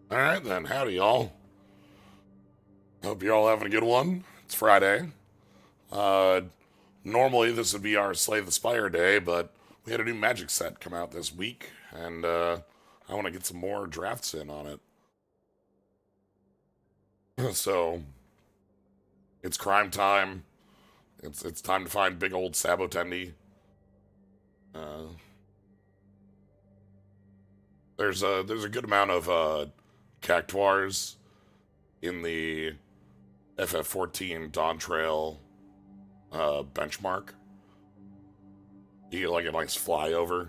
All right, then. Howdy, y'all. Hope you're all having a good one. It's Friday. Uh, Normally this would be our Slay the Spire day, but we had a new Magic set come out this week, and I want to get some more drafts in on it. So it's crime time. It's time to find big old Sabotendi. Uh, there's a good amount of Cactuars in the FF14 Dawn Trail benchmark. You get like a nice flyover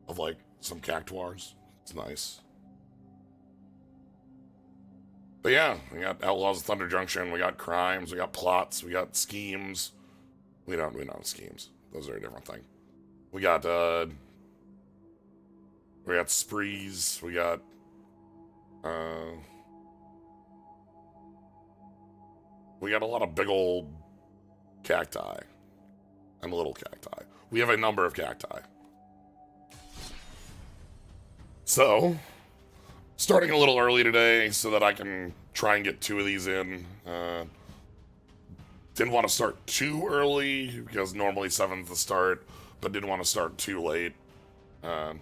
of like some Cactuars. It's nice. But yeah, we got Outlaws of Thunder Junction, we got crimes, we got plots, we got schemes. We don't have schemes. Those are a different thing. We got we got sprees, uh we got a lot of big old cacti and little cacti. We have a number of cacti. So, starting a little early today so that I can try and get two of these in. Didn't want to start too early because normally 7's the start, but didn't want to start too late, uh,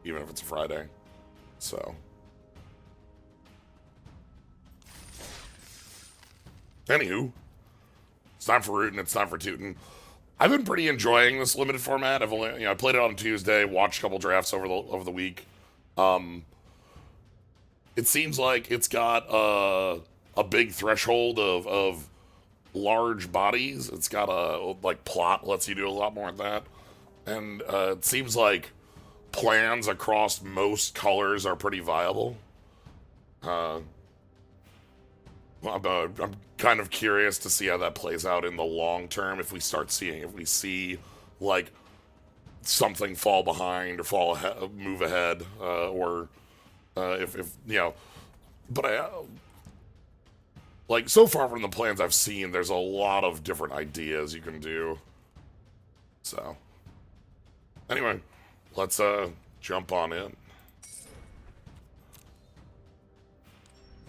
even if it's a Friday. So, anywho, it's time for rootin', it's time for tootin'. I've been pretty enjoying this limited format. I played it on Tuesday, watched a couple drafts over the week. Um, it seems like it's got a big threshold of large bodies. It's got a like plot lets you do a lot more of that, and it seems like plans across most colors are pretty viable. Uh, I'm kind of curious to see how that plays out in the long term. If we see like something fall behind or fall ahead, move ahead, or if you know. But like so far from the plans I've seen, there's a lot of different ideas you can do. So anyway, let's jump on in.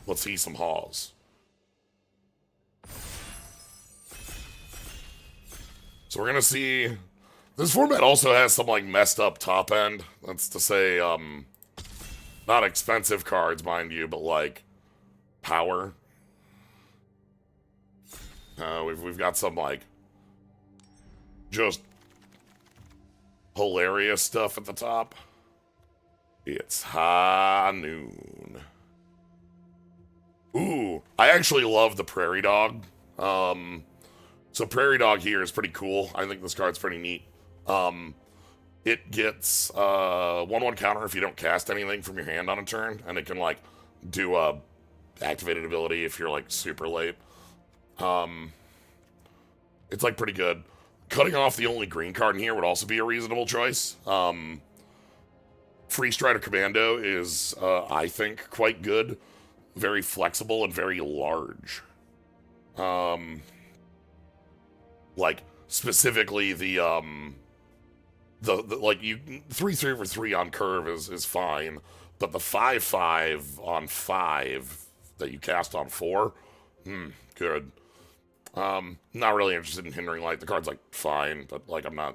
Let's see some hauls. So we're gonna see. This format also has some like messed up top end. That's to say, not expensive cards, mind you, but like power. We've got some like just hilarious stuff at the top. It's high noon. Ooh, I actually love the Prairie Dog. So Prairie Dog here is pretty cool. I think this card's pretty neat. Um, it gets 1/1 counter if you don't cast anything from your hand on a turn, and it can like do a activated ability if you're like super late. Um, it's like pretty good. Cutting off the only green card in here would also be a reasonable choice. Free Strider Commando is, I think, quite good. Very flexible and very large. Like specifically the like you 3/3 for 3 on curve is fine, but the 5/5 on 5 that you cast on 4, good. Not really interested in hindering light. The card's like fine, but like I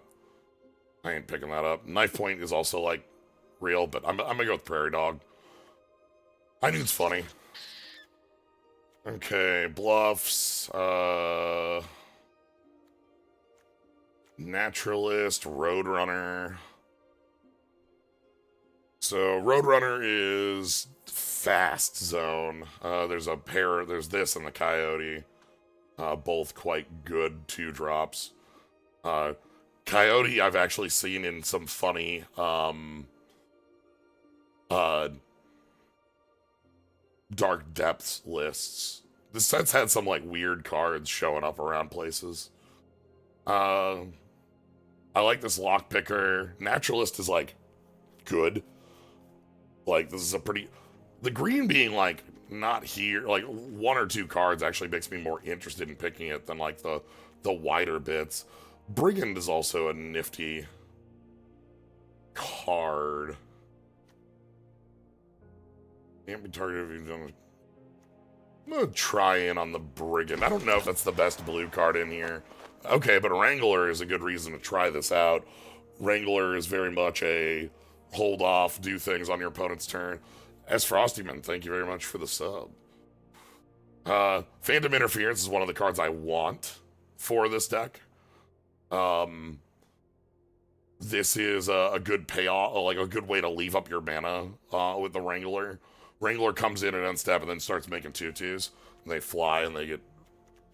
ain't picking that up. Knife point is also like real, but I'm gonna go with Prairie Dog. I think it's funny. Okay, bluffs. Naturalist, Roadrunner. So Roadrunner is fast zone. There's this and the Coyote. Both quite good 2-drops. Coyote I've actually seen in some funny uh, Dark Depths lists. The set's had some like weird cards showing up around places. Uh, I like this Lockpicker. Naturalist is like good. Like this is a pretty. The green being like not here, like 1 or 2 cards actually makes me more interested in picking it than like the wider bits. Brigand is also a nifty card. Can't be targeted if you've done. I'm gonna try in on the Brigand. I don't know if that's the best blue card in here. Okay, but Wrangler is a good reason to try this out. Wrangler is very much a hold off, do things on your opponent's turn. As Frostyman, thank you very much for the sub. Phantom Interference is one of the cards I want for this deck. This is a good payoff, like a good way to leave up your mana with the Wrangler. Wrangler comes in at end step and then starts making 2/2s. And they fly and they get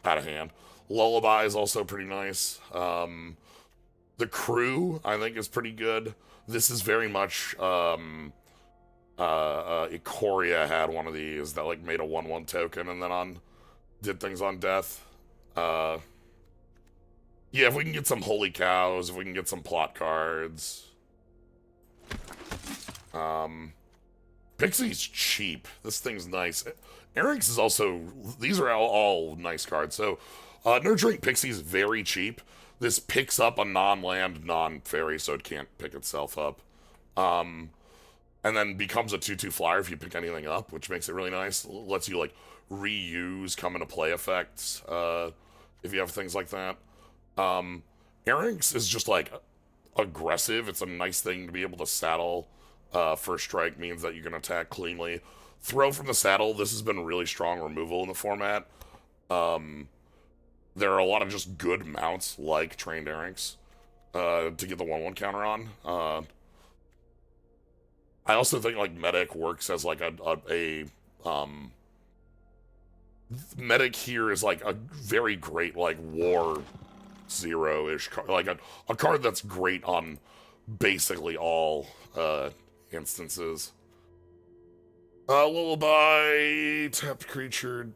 out of hand. Lullaby is also pretty nice. The Crew, I think, is pretty good. This is very much Ikoria had one of these that like made a 1/1 token and then did things on death. Yeah, if we can get some Holy Cows, if we can get some plot cards. Pixie's cheap. This thing's nice. Eric's is also, these are all nice cards. So, Nurturing Pixie is very cheap. This picks up a non-land, non-fairy, so it can't pick itself up. And then becomes a 2/2 flyer if you pick anything up, which makes it really nice. Lets you, like, reuse come into play effects, if you have things like that. Eric's is just, like, aggressive. It's a nice thing to be able to saddle. First strike means that you can attack cleanly. Throw from the saddle, this has been really strong removal in the format. There are a lot of just good mounts like Trained Eric's to get the 1/1 counter on. I also think like Medic works as like Medic here is like a very great like War Zero-ish card, like a card that's great on basically all instances. Lullaby, tapped creature.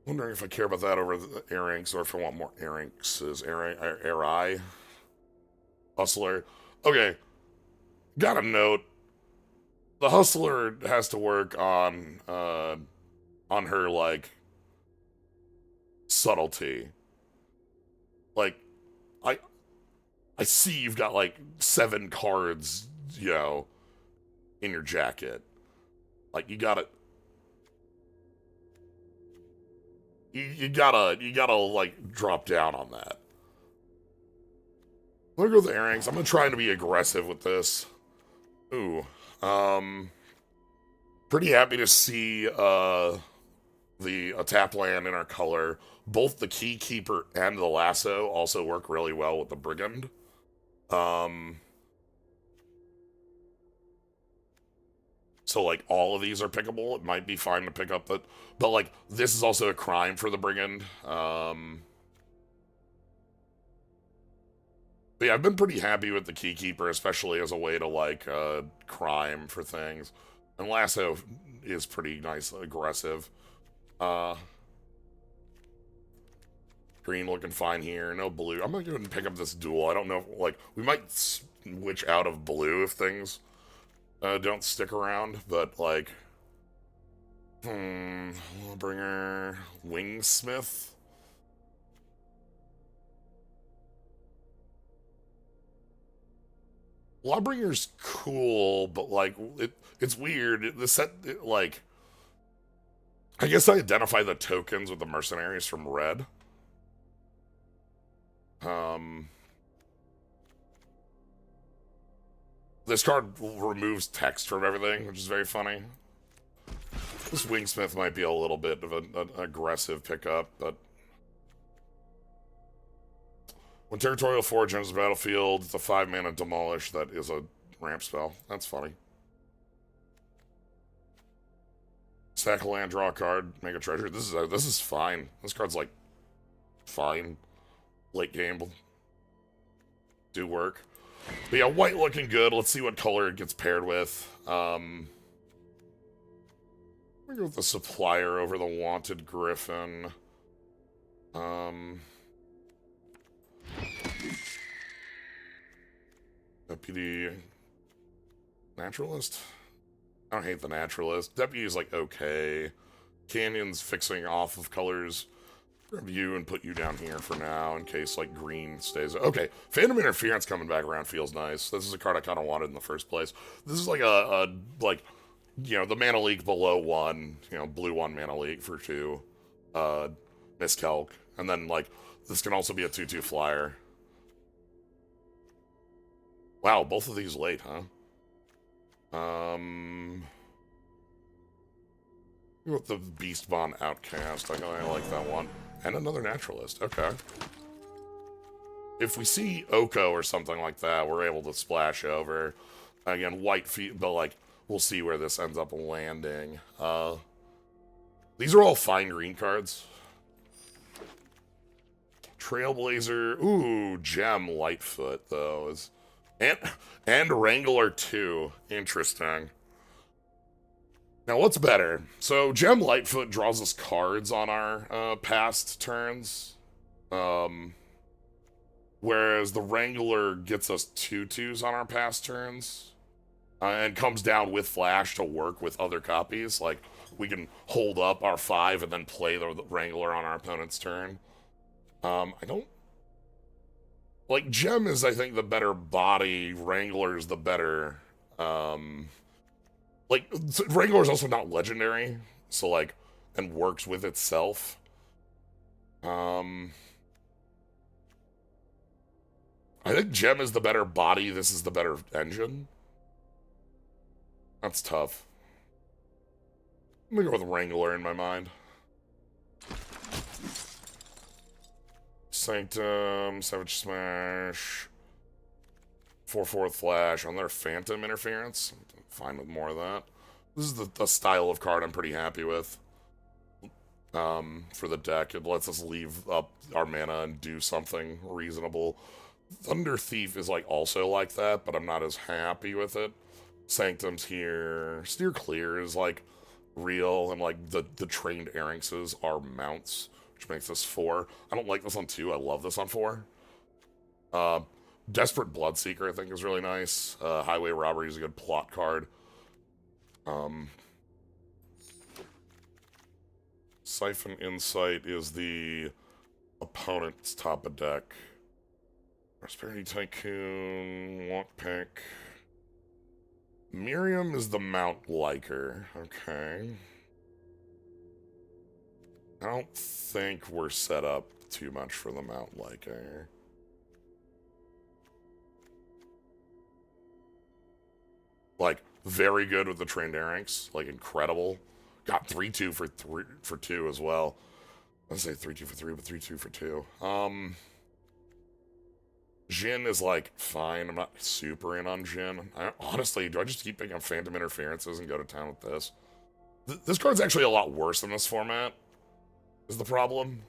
Wondering if I care about that over the Airings or if I want more Airings. Airai. Hustler. Okay. Got a note. The Hustler has to work on her, like, subtlety. Like, I see you've got, like, 7 cards, you know, in your jacket. Like, you gotta like drop down on that. I'm gonna go with the Airings. I'm gonna try to be aggressive with this. Ooh. Pretty happy to see the tap land in our color. Both the Keykeeper and the Lasso also work really well with the Brigand. So, like, all of these are pickable. It might be fine to pick up the... But, like, this is also a crime for the Brigand. But yeah, I've been pretty happy with the Keykeeper, especially as a way to, like, crime for things. And Lasso is pretty nice, aggressive. Green looking fine here. No blue. I'm gonna go ahead and pick up this duel. I don't know, like, we might switch out of blue if things... don't stick around, but like, Bringer, Wingsmith. Lawbringer's cool, but like, it's weird. The set, like, I guess I identify the tokens with the mercenaries from red. This card removes text from everything, which is very funny. This Wingsmith might be a little bit of an aggressive pickup, but... When Territorial Forge enters the battlefield, it's a 5-mana Demolish that is a ramp spell. That's funny. Stack a land, draw a card, make a treasure. This is fine. This card's like fine. Late game. Do work. But yeah, white looking good. Let's see what color it gets paired with. I'm gonna go with the Supplier over the Wanted Griffin. Deputy Naturalist? I don't hate the Naturalist. Deputy is like okay. Canyon's fixing off of colors. Grab you and put you down here for now in case like green stays. Okay, Phantom Interference coming back around feels nice. This is a card I kind of wanted in the first place. This is like a like you know, the mana leak below 1, you know, blue 1 mana leak for 2, miscalc. And then, like, this can also be a 2/2 flyer. Wow, both of these late, huh? With the Beast Bond Outcast, I like that one. And another Naturalist, okay. If we see Oko or something like that, we're able to splash over. Again, white feet, but like, we'll see where this ends up landing. These are all fine green cards. Trailblazer, ooh, Gem Lightfoot, though, is... And Wrangler 2, interesting. Now, what's better? So, Gem Lightfoot draws us cards on our past turns. Whereas the Wrangler gets us 2/2s on our past turns. And comes down with Flash to work with other copies. Like, we can hold up our 5 and then play the Wrangler on our opponent's turn. I don't... Like, Gem is, I think, the better body. Wrangler's the better... Like, Wrangler is also not legendary, so, like, and works with itself. I think Gem is the better body, this is the better engine. That's tough. I'm gonna go with Wrangler in my mind. Sanctum, Savage Smash, 4/4 Flash on their Phantom Interference. I'm fine with more of that. This is the style of card I'm pretty happy with. For the deck, it lets us leave up our mana and do something reasonable. Thunder Thief is like also like that, but I'm not as happy with it. Sanctum's here. Steer Clear is like real, and like the trained Erranxes are mounts, which makes this 4. I don't like this on 2. I love this on 4. Desperate Bloodseeker I think is really nice. Highway Robbery is a good plot card. Siphon Insight is the opponent's top of deck. Prosperity Tycoon, Lockpick. Miriam is the Mount Liker. Okay. I don't think we're set up too much for the Mount Liker. Like, very good with the trained Erranx. Like, incredible. Got 3/2 for 2 as well. Let's say 3/2 for 3, but 3/2 for 2. Jin is, like, fine. I'm not super in on Jin. Honestly, do I just keep picking up Phantom Interferences and go to town with this? This card's actually a lot worse in this format, is the problem.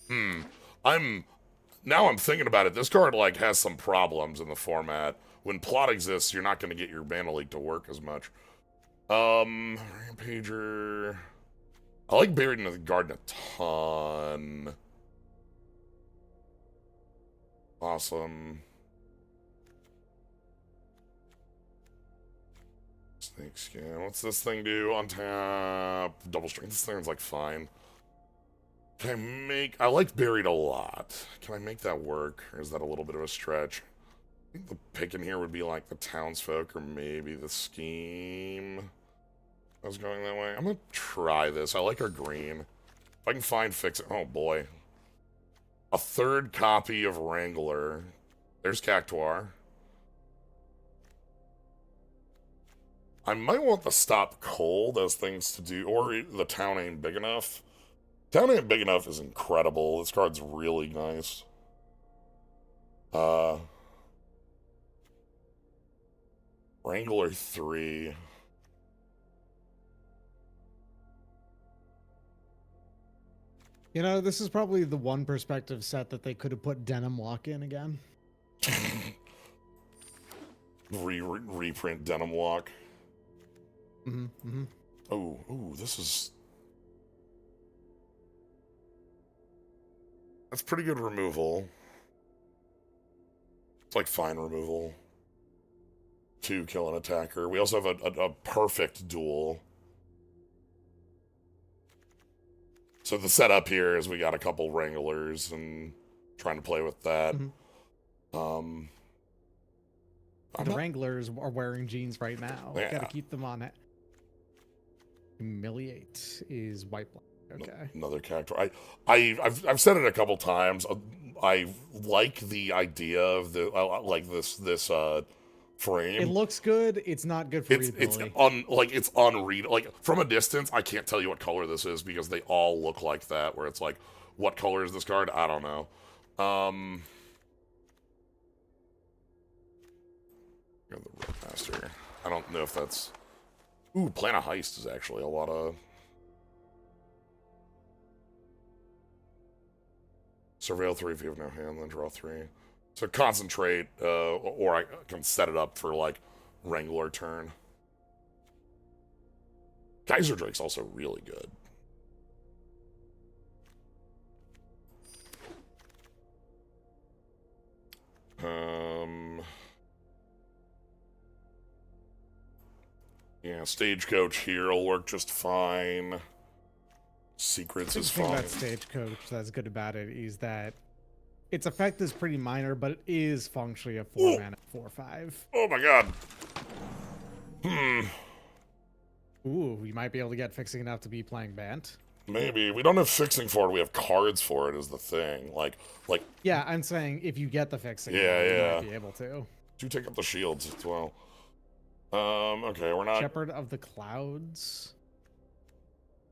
Now I'm thinking about it, this card, like, has some problems in the format. When plot exists, you're not going to get your mana leak to work as much. Rampager... I like Buried in the Garden a ton. Awesome. Snakeskin. What's this thing do? On tap. Double strength. This thing's like fine. Can I make... I like Buried a lot. Can I make that work? Or is that a little bit of a stretch? I think the pick in here would be like the Townsfolk or maybe the Scheme. I was going that way. I'm gonna try this. I like our green. If I can find fix it. Oh boy. A third copy of Wrangler. There's Cactuar. I might want the Stop Cold as things to do, or the Town Ain't Big Enough. Town Ain't Big Enough is incredible. This card's really nice. Wrangler 3. You know, this is probably the one perspective set that they could have put Denim Walk in again. Reprint Denim Walk. Mm-hmm. Oh, this is... That's pretty good removal. It's like fine removal. 2 kill an attacker. We also have a perfect duel. So the setup here is we got a couple Wranglers and trying to play with that. Mm-hmm. The Wranglers are wearing jeans right now. Yeah. Got to keep them on it. Humiliate is white black. Okay. Another character. I've said it a couple times. I like the idea of the like this frame. It looks good. It's not good for readability. It's unread. Like from a distance, I can't tell you what color this is because they all look like that. Where it's like, what color is this card? I don't know. The Roadmaster. I don't know if that's. Ooh, Plan a Heist is actually a lot of. Surveil 3 if you have no hand, then draw 3. So concentrate, or I can set it up for like Wrangler turn. Geyser Drake's also really good. Yeah, Stagecoach here will work just fine. Secrets is fine. The thing about Stagecoach that's good about it is that its effect is pretty minor, but it is functionally a 4-mana 4/5. Oh my god. Ooh, you might be able to get fixing enough to be playing Bant. Maybe. We don't have fixing for it, we have cards for it is the thing. Like yeah, I'm saying if you get the fixing, you might be able to. Do take up the shields as well. Okay, we're not. Shepherd of the Clouds.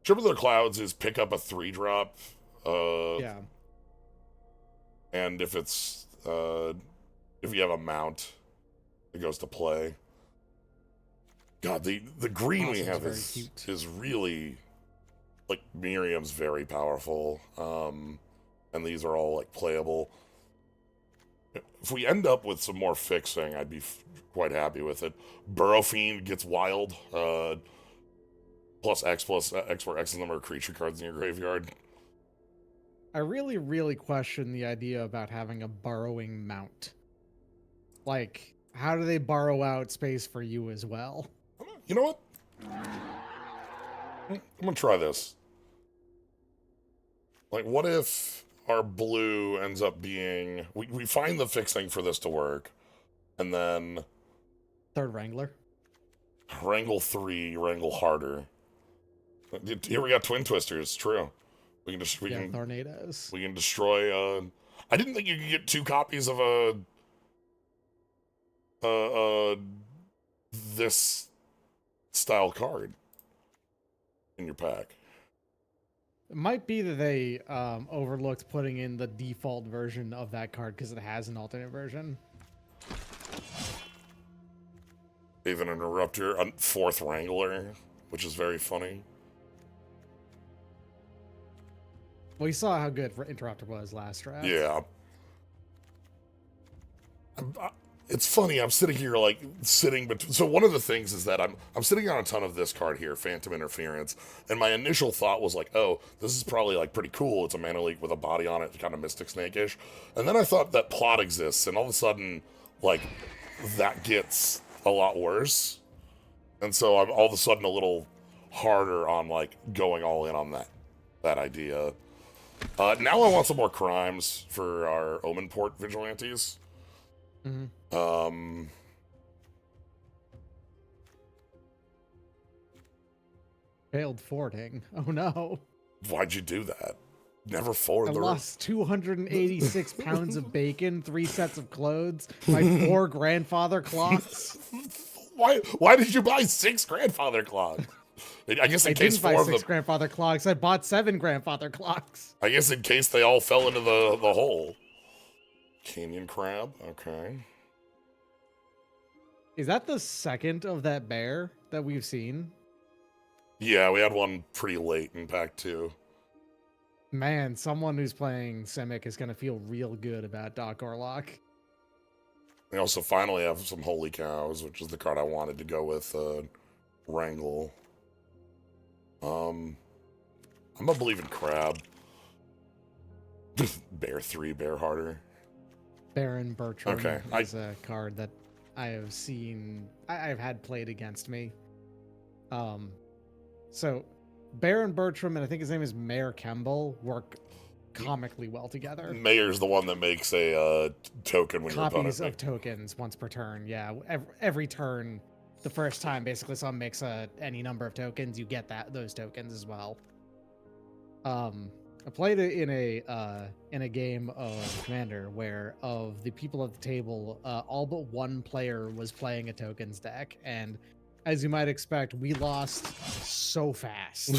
Shepherd of the Clouds is pick up a 3-drop. Yeah. And if it's if you have a mount, it goes to play. God, the green we have is really like Miriam's very powerful. And these are all like playable. If we end up with some more fixing, I'd be quite happy with it. Burrow Fiend gets wild. Plus X where X is the number of creature cards in your graveyard. I really, really question the idea about having a burrowing mount. Like, how do they borrow out space for you as well? You know what? I'm gonna try this. Like, what if our blue ends up being... We find the fixing for this to work, and then... Third Wrangler? Wrangle 3, Wrangle harder. Here we got Twin Twisters, true. We can just... Tornadoes. We can destroy... I didn't think you could get 2 copies of this style card in your pack. It might be that they overlooked putting in the default version of that card because it has an alternate version. Even an Interrupter, a 4th Wrangler, which is very funny. Well, you saw how good Interrupter was last draft. Yeah. It's funny, I'm sitting here, like, so one of the things is that I'm sitting on a ton of this card here, Phantom Interference, and my initial thought was like, oh, this is probably, like, pretty cool. It's a mana leak with a body on it, kind of Mystic Snake-ish. And then I thought that plot exists, and all of a sudden, like, that gets a lot worse. And so I'm all of a sudden a little harder on, like, going all in on that idea. Now I want some more crimes for our Omenport Vigilantes. Mm-hmm. Failed forwarding. Oh no. Why'd you do that? Never forward the... I lost 286 pounds of bacon, 3 sets of clothes, my 4 grandfather clocks. Why did you buy 6 grandfather clocks? I guess in case didn't buy 6 grandfather clocks. I bought 7 grandfather clocks. I guess in case they all fell into the hole. Canyon crab. Okay. Is that the second of that bear that we've seen? Yeah, we had one pretty late in pack 2. Man, someone who's playing Simic is going to feel real good about Doc Orlock. We also finally have some Holy Cows, which is the card I wanted to go with Wrangle. I'm gonna believe in Crab. Bear 3, Bear harder. Baron Bertram is a card that I have seen, I've had played against me. So Baron Bertram and I think his name is Mayor Kemble work comically well together. Mayor's the one that makes a token when copies of tokens once per turn. Yeah, every turn the first time basically someone makes any number of tokens, you get those tokens as well. I played it in a game of Commander where of the people at the table, all but one player was playing a tokens deck, and as you might expect, we lost so fast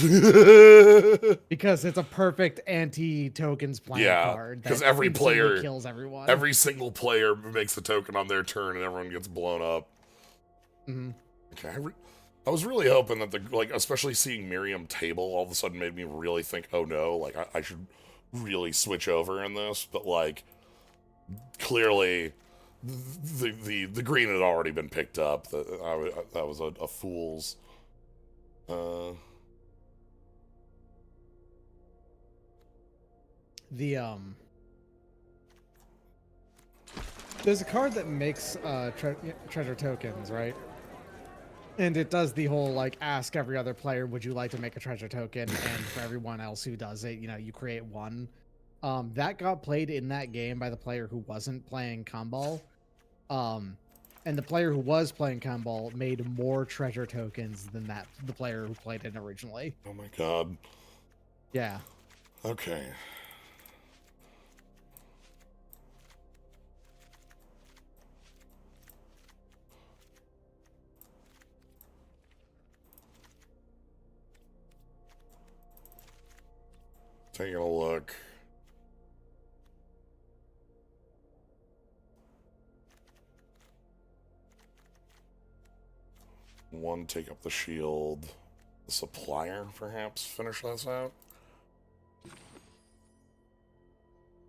because it's a perfect anti-tokens playing card. Because that every player instantly kills everyone. Every single player makes a token on their turn, and everyone gets blown up. Mm-hmm. Okay, I was really hoping that especially seeing Miriam table all of a sudden made me really think, oh no, like I should really switch over in this. But like, clearly, the green had already been picked up. That was a fool's. There's a card that makes treasure tokens, right? And it does the whole, like, ask every other player, would you like to make a treasure token? And for everyone else who does it, you create one. That got played in that game by the player who wasn't playing Comball. And the player who was playing Comball made more treasure tokens than the player who played it originally. Oh my god. Yeah. Okay. Taking a look. One, take up the shield. The supplier, perhaps, finish this out.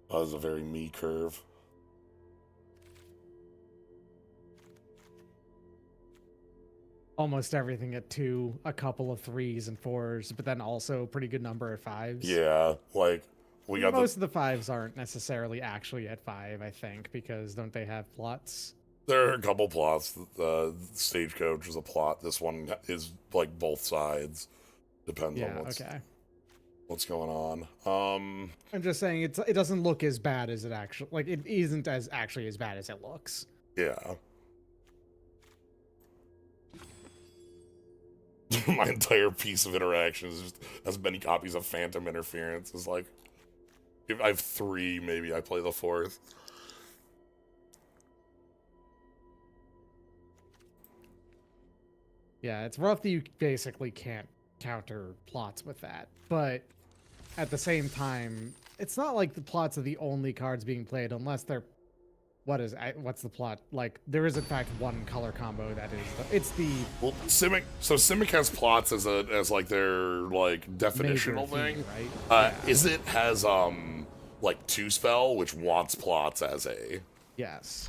That was a very me curve. Almost everything at 2, a couple of 3s and 4s, but then also a pretty good number at 5s. Yeah, like we got most of the 5s aren't necessarily actually at 5, I think, because don't they have plots? There are a couple plots. The Stagecoach is a plot. This one is like both sides. Depends on what's going on. I'm just saying it doesn't look as bad as it actually, like, it isn't as actually as bad as it looks. Yeah. My entire piece of interaction is just as many copies of Phantom Interference as, like, if I have 3, maybe I play the 4th. Yeah, it's rough that you basically can't counter plots with that, but at the same time, it's not like the plots are the only cards being played unless they're what's the plot? Like, there is in fact one color combo that is well, Simic has plots as like their like definitional thing, right? Is it has like 2 spell, which wants plots as a yes.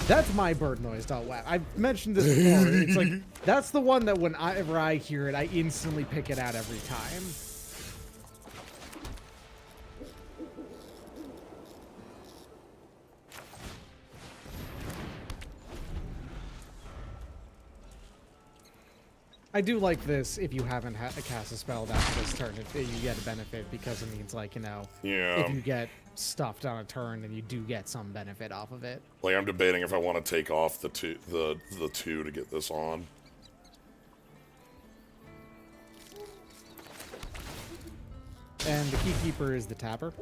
That's my bird noise. I've mentioned this before. It's like that's the one that whenever I hear it, I instantly pick it out every time. I do like this. If you haven't cast a spell after this turn, you get a benefit because it means, like, if you get stuffed on a turn, then you do get some benefit off of it. Like, I'm debating if I want to take off the two to get this on. And the Keykeeper is the tapper,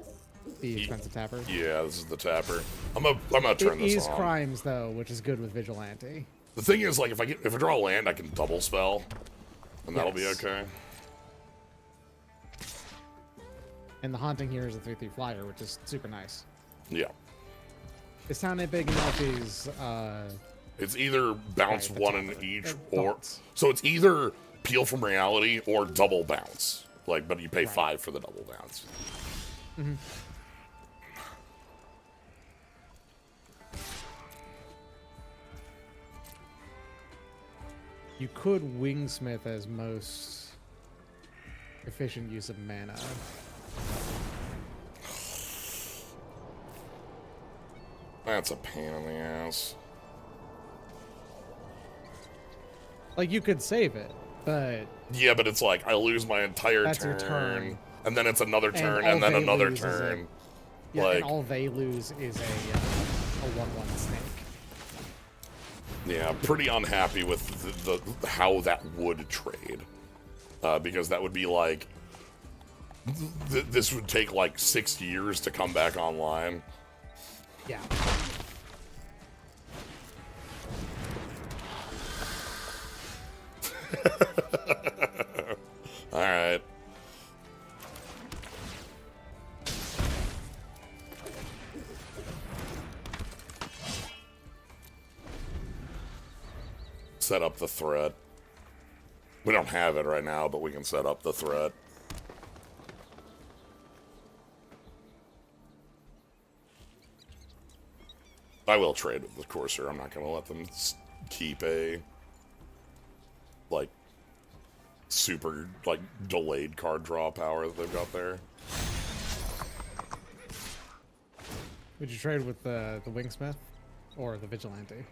the expensive tapper. Yeah, this is the tapper. I'm gonna turn this on. It is crimes though, which is good with Vigilante. The thing is, like, if I draw a land, I can double spell, and that'll be okay. And the Haunting here is a 3/3 flyer, which is super nice. Yeah. This town ain't big enough is it's either bounce one in each, or so it's either Peel from Reality or double bounce. Like, but you pay 5 for the double bounce. Mm-hmm. You could Wingsmith as most efficient use of mana. That's a pain in the ass. Like, you could save it, but... Yeah, but it's like, I lose my entire that's your turn. And then it's another turn, and then another turn. Yeah, like, and all they lose is a Yeah, pretty unhappy with the how that would trade. Because that would be like... this would take like 6 years to come back online. Yeah. Alright. Set up the threat. We don't have it right now, but we can set up the threat. I will trade with the Courser. I'm not going to let them keep a, like, super, like, delayed card draw power that they've got there. Would you trade with the Wingsmith or the Vigilante?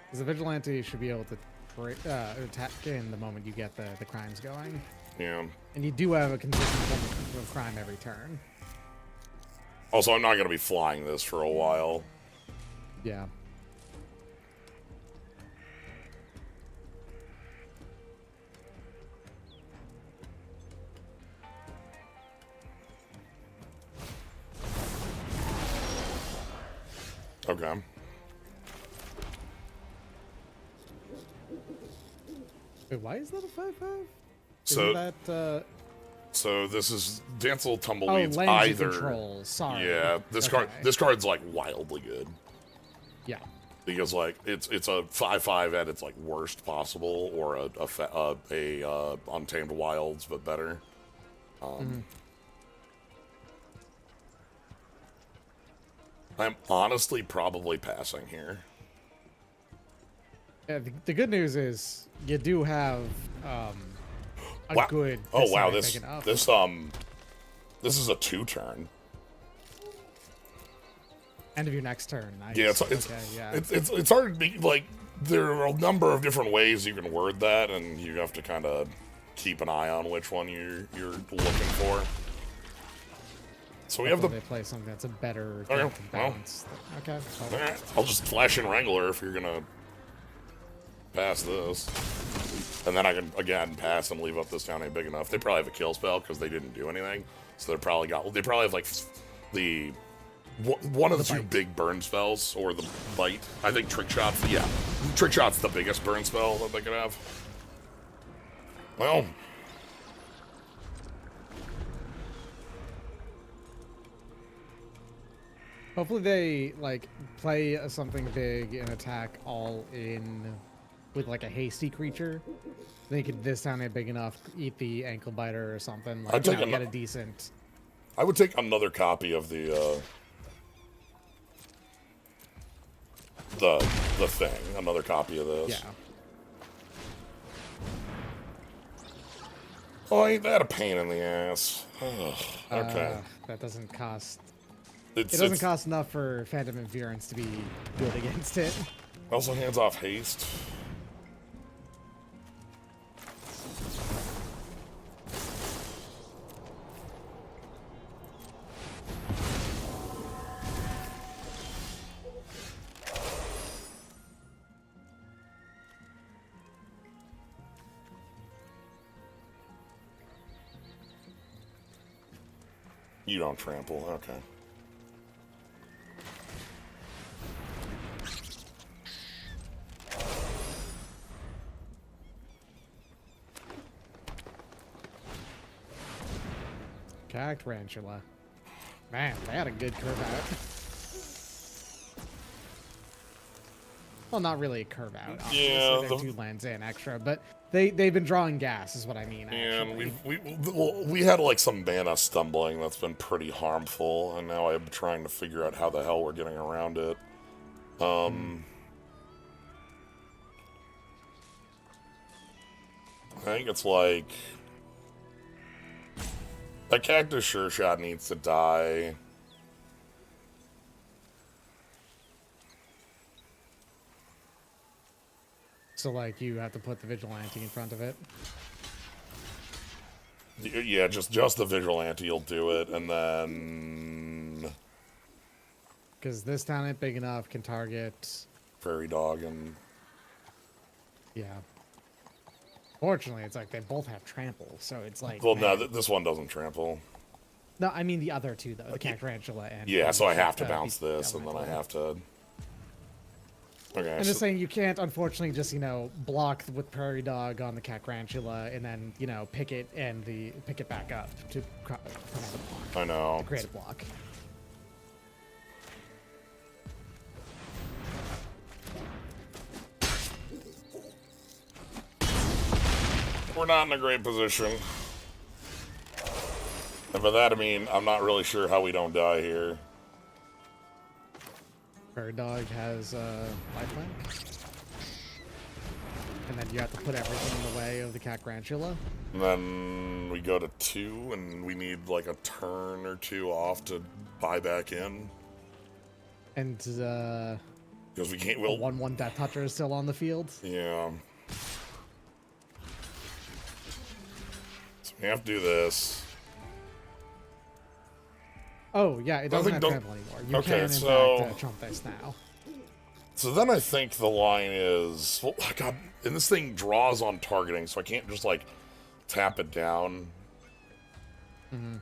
Because the Vigilante should be able to attack in the moment you get the crimes going. Yeah. And you do have a consistent form of crime every turn. Also, I'm not going to be flying this for a while. Yeah. Okay. Wait, why is that a 5/5? So Isn't that so this is Dance Little oh, Tumbleweeds lands you either. control. Sorry. Yeah, this Okay. card's like wildly good. Yeah. Because like it's a 5/5 at its like worst possible, or a Untamed Wilds but better. I'm honestly probably passing here. Yeah, the good news is you do have a Wow. good. Oh wow, big this enough. this is a 2-turn. End of your next turn. Nice. Yeah, it's okay, yeah. it's hard to be like, there are a number of different ways you can word that, and you have to kind of keep an eye on which one you're looking for. So we have They play something that's a better Okay, balance. Okay. Well, Alright, I'll just flash in Wrangler if you're gonna pass this. And then I can, again, pass and leave up this town ain't big enough. They probably have a kill spell because they didn't do anything. So they probably have like one of the two big burn spells, or the bite. I think Trick Shot's Trick Shot's the biggest burn spell that they could have. Well, hopefully they like play something big and attack all in with like a hasty creature. They could this town ain't big enough, eat the ankle biter or something. Like, I'd take get a decent. I would take another copy of the thing. Another copy of this. Yeah. Oh, ain't that a pain in the ass? Okay. That doesn't cost. It It doesn't cost enough for Phantom Inference to be good against it. Also hands off haste. You don't trample, okay. Tarantula. Man, they had a good curve out. Well, not really a curve out. Obviously. Yeah, They're 2 lands in extra, but they've been drawing gas, is what I mean. Actually. And we had like some mana stumbling that's been pretty harmful, and now I'm trying to figure out how the hell we're getting around it. I think it's like that Cactus Sure Shot needs to die. So, like, you have to put the Vigilante in front of it. Yeah, just the Vigilante will do it, and then Because this town ain't big enough, can target... Prairie Dog and Yeah. Fortunately, it's like they both have trample, so it's like. Well, Man. no, this one doesn't trample. No, I mean the other two though, the Tarantula and. Yeah, so I have to the bounce this, and then I have to. Okay. I'm just saying you can't, unfortunately, just block with Prairie Dog on the Tarantula and then pick it back up to come out the block. I know. To create a block. We're not in a great position. And by that I mean, I'm not really sure how we don't die here. Prairie Dog has lifelink. And then you have to put everything in the way of the Tarantula. And then we go to 2, and we need like a turn or 2 off to buy back in. And because we can't. We'll 1/1 Death Toucher is still on the field. Yeah. So we have to do this. Oh yeah, it doesn't have trample anymore. You can in fact trump this now. So then I think the line is, well, God, and this thing draws on targeting, so I can't just like tap it down. Mm-hmm.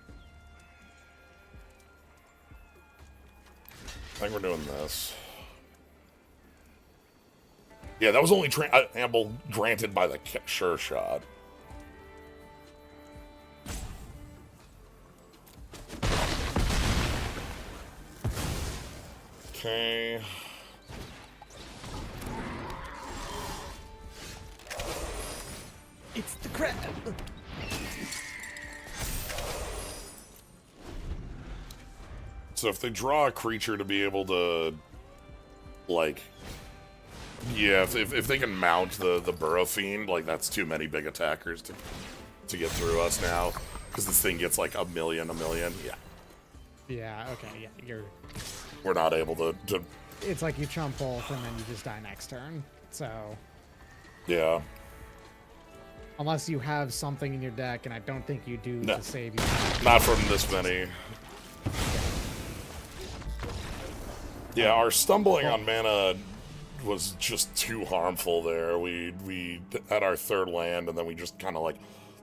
I think we're doing this. Yeah, that was only amble granted by the sure shot. Okay. It's the crab. So if they draw a creature to be able to, like, yeah, if they can mount the Burrow Fiend, like, that's too many big attackers to get through us now, because this thing gets like a million. Yeah. Yeah. Okay. Yeah. We're not able to. It's like you trump both and then you just die next turn. So. Yeah. Unless you have something in your deck, and I don't think you do to save you. Not from this many. Yeah, our stumbling on mana was just too harmful there. We had our third land, and then we just kind of like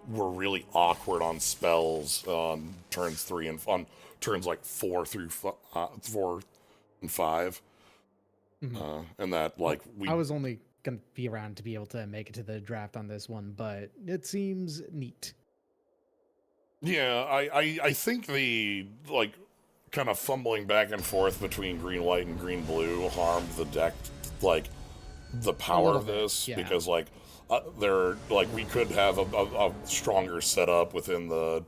were really awkward on spells on turns 3 and on turns like 4 and 5. Mm-hmm. And that like I was only gonna be around to be able to make it to the draft on this one, but it seems neat. Yeah, I think the like kind of fumbling back and forth between green white and green blue harmed the deck, like the power of this, because like there like we could have a stronger setup within the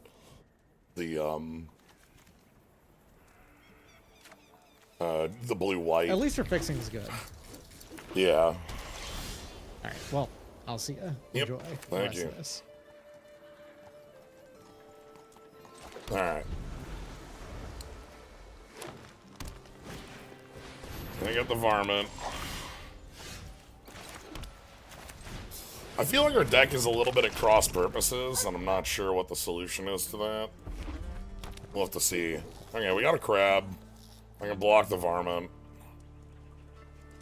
blue white. At least your fixing is good. Yeah. All right. Well, I'll see you. Yep. Enjoy. Thank you. This. All right. I got the varmint. I feel like our deck is a little bit at cross purposes, and I'm not sure what the solution is to that. We'll have to see. Okay, we got a crab. I can block the varmint.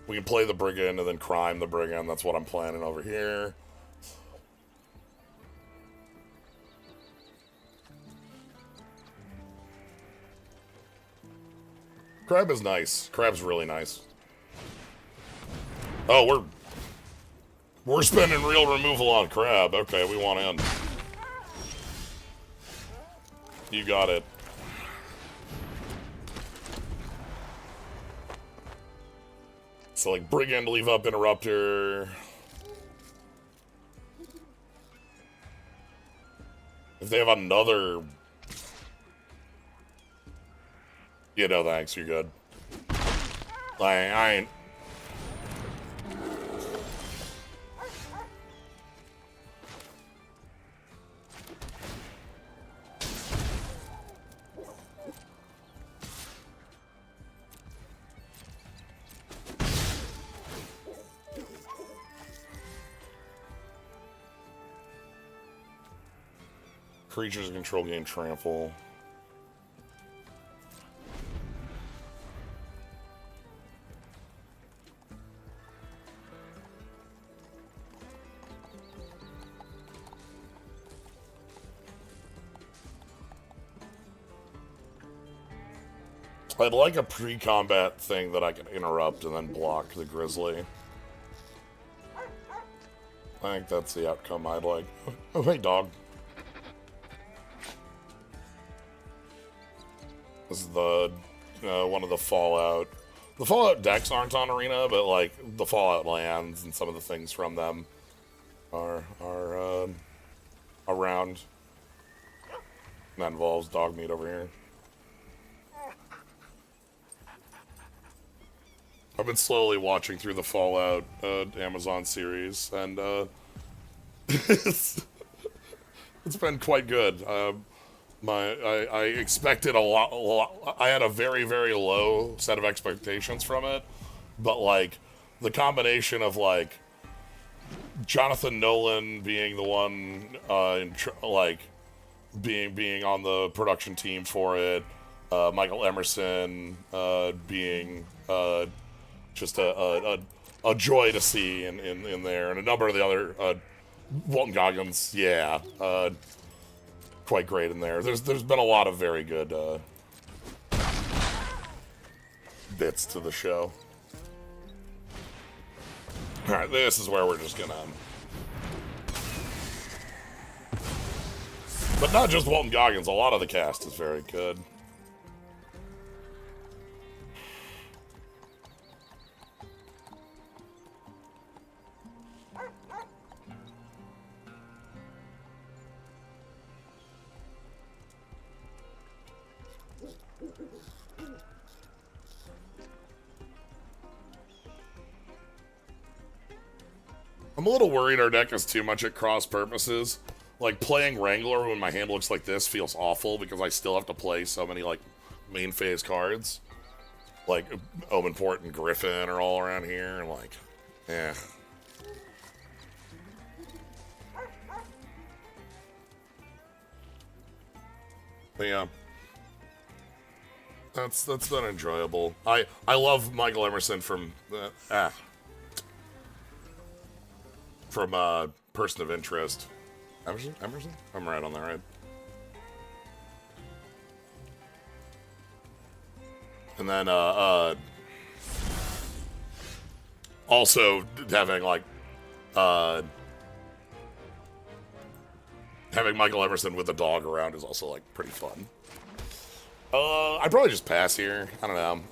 We can play the brigand and then crime the brigand. That's what I'm planning over here. Crab is nice. Crab's really nice. Oh, we're spending real removal on crab. Okay, we want in. You got it. So, like, brigand, leave up interrupter. If they have another... Yeah, no thanks, you're good. I ain't... Creatures in control gain trample. I'd like a pre-combat thing that I can interrupt and then block the grizzly. I think that's the outcome I'd like. Oh, hey, dog. This is the one of the Fallout. The Fallout decks aren't on Arena, but like the Fallout lands and some of the things from them are around. And that involves dog meat over here. I've been slowly watching through the Fallout Amazon series, and it's been quite good. I expected a lot. I had a very, very low set of expectations from it, but like the combination of like Jonathan Nolan being the one being on the production team for it, Michael Emerson being just a joy to see in there, and a number of the other Walton Goggins, yeah, quite great in there. There's been a lot of very good bits to the show. All right, this is where we're just gonna. But not just Walton Goggins. A lot of the cast is very good. I'm a little worried our deck is too much at cross purposes. Like, playing Wrangler when my hand looks like this feels awful because I still have to play so many, like, main phase cards. Like, Omenport and Griffin are all around here, and, like, eh. But yeah. That's been enjoyable. I love Michael Emerson from Person of Interest. Emerson? I'm right on that, right? And then also having like having Michael Emerson with a dog around is also like pretty fun. I'd probably just pass here. I don't know.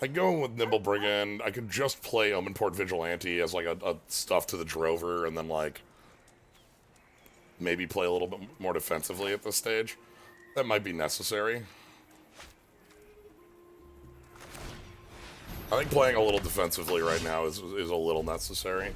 I go with Nimble Brigand. I could just play Omenport Vigilante as like a stuff to the Drover, and then like maybe play a little bit more defensively at this stage. That might be necessary. I think playing a little defensively right now is a little necessary.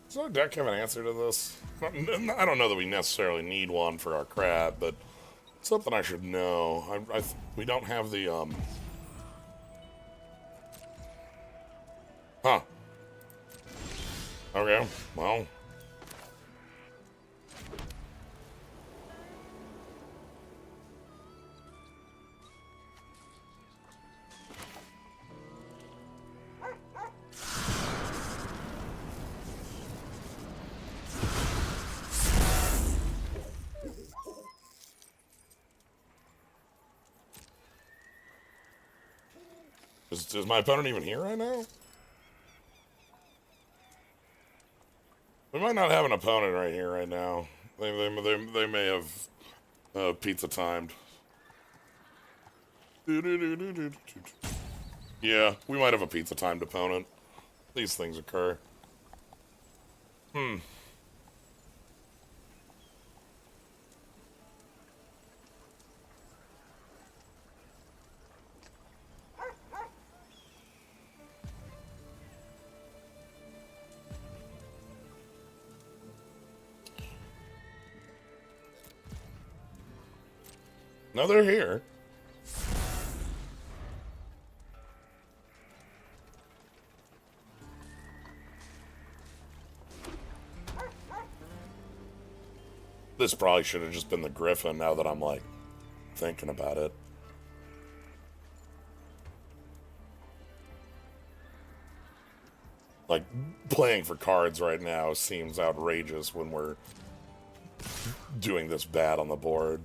Does our deck have an answer to this? I don't know that we necessarily need one for our crab, but it's something I should know. We don't have the, Huh. Okay, well. Is my opponent even here right now? We might not have an opponent right here right now. They may have pizza timed. Yeah, we might have a pizza timed opponent. These things occur. No, they're here. This probably should have just been the Griffin now that I'm, like, thinking about it. Like, playing for cards right now seems outrageous when we're doing this bad on the board.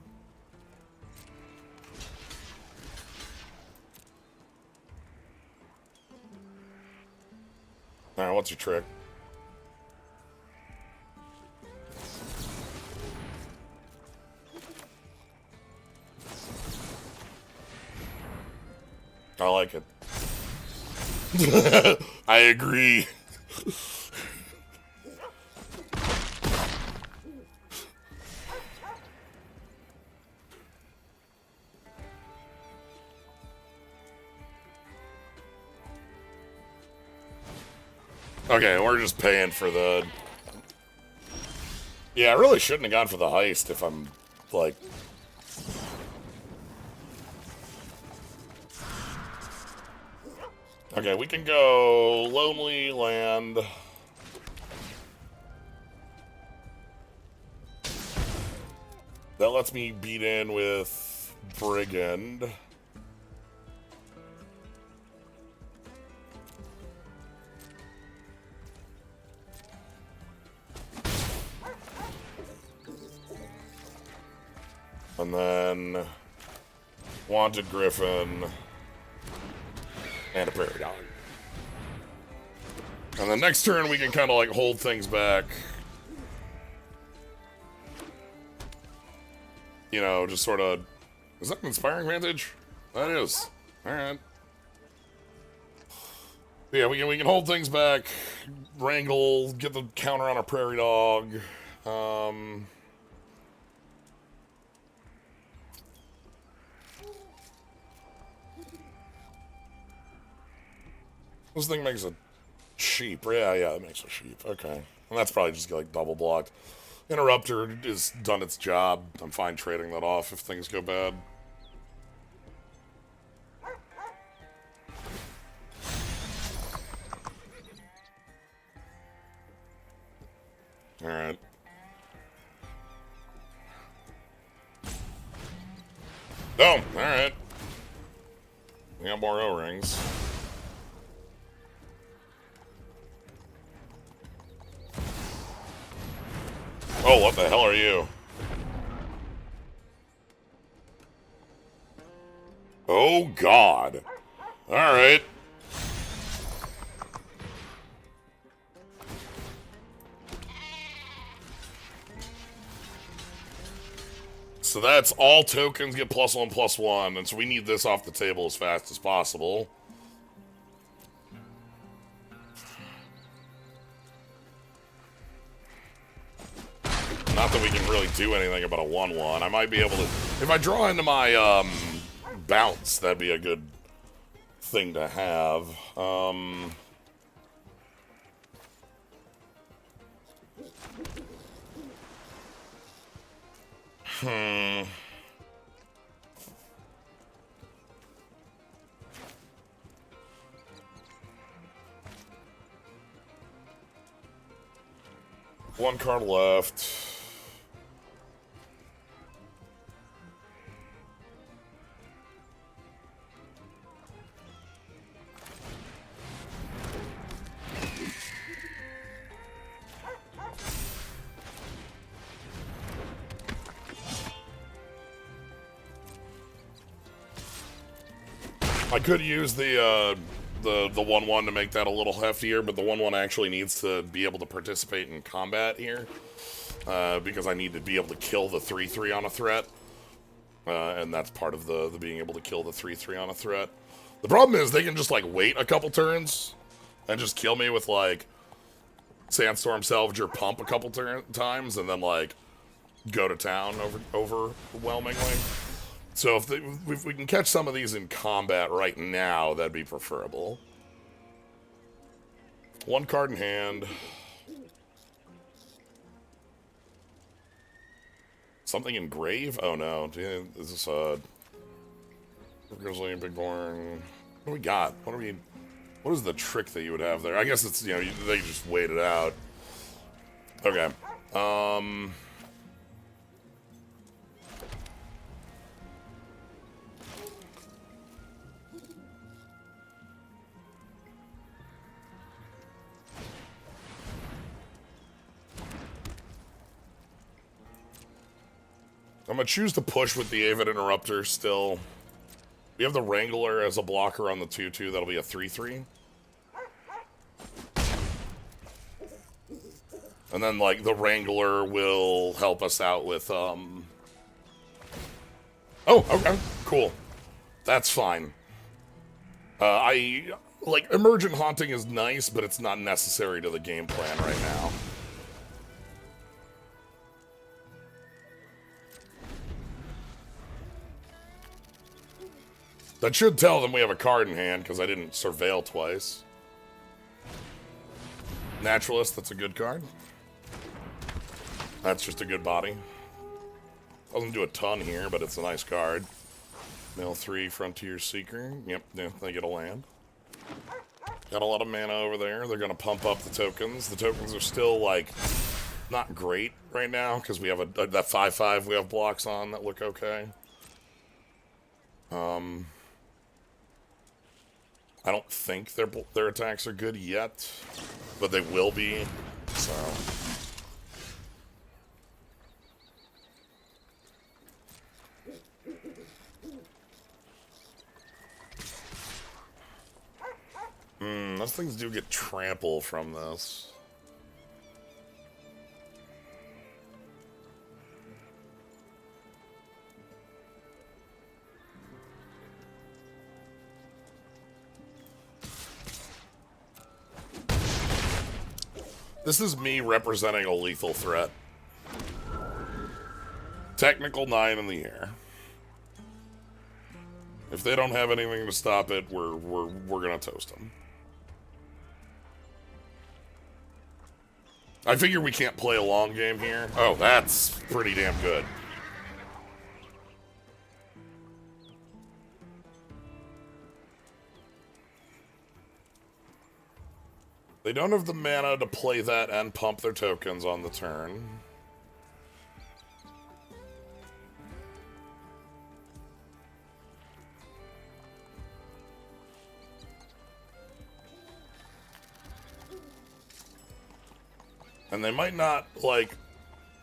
Alright, what's your trick? I like it. I agree. Okay, we're just paying for the... Yeah, I really shouldn't have gone for the heist if I'm, like... Okay, we can go Lonely Land. That lets me beat in with Brigand. And then Wanted Griffin and a Prairie Dog. And the next turn we can kind of like hold things back. You know, just sort of... Is that an Inspiring Vantage? That is. Alright. Yeah, we can hold things back, wrangle, get the counter on a Prairie Dog. This thing makes a sheep. Yeah, it makes a sheep. Okay. And that's probably just like double blocked. Interrupter has done its job. I'm fine trading that off if things go bad. Alright. Oh, alright. We got more O-rings. Oh, what the hell are you? Oh, God. Alright. So that's all tokens get +1/+1, and so we need this off the table as fast as possible. Not that we can really do anything about a 1/1. I might be able to... If I draw into my, bounce, that'd be a good thing to have. One card left. I could use the 1/1 to make that a little heftier, but the 1/1 actually needs to be able to participate in combat here, because I need to be able to kill the 3/3 on a threat, and that's part of the being able to kill the 3/3 on a threat. The problem is they can just like wait a couple turns and just kill me with like Sandstorm, Salvage, or Pump a couple times, and then like go to town overwhelmingly. So if we can catch some of these in combat right now, that'd be preferable. One card in hand. Something engrave? Oh no. Is this Grizzly, Bigborn? What do we got? What is the trick that you would have there? I guess it's, you know, they just wait it out. Okay. I'm gonna choose to push with the Avid Interrupter still. We have the Wrangler as a blocker on the 2-2. That'll be a 3-3. And then, like, the Wrangler will help us out with, Oh, okay. Cool. That's fine. Like, Emergent Haunting is nice, but it's not necessary to the game plan right now. That should tell them we have a card in hand, because I didn't surveil twice. Naturalist, that's a good card. That's just a good body. Doesn't do a ton here, but it's a nice card. Mill 3, Frontier Seeker. Yep, yeah, they get a land. Got a lot of mana over there. They're going to pump up the tokens. The tokens are still, like, not great right now, because we have that 5/5 we have blocks on that look okay. I don't think their attacks are good yet, but they will be, so... Those things do get trample from this. This is me representing a lethal threat. Technical 9 in the air. If they don't have anything to stop it, we're gonna toast them. I figure we can't play a long game here. Oh, that's pretty damn good. They don't have the mana to play that and pump their tokens on the turn. And they might not, like,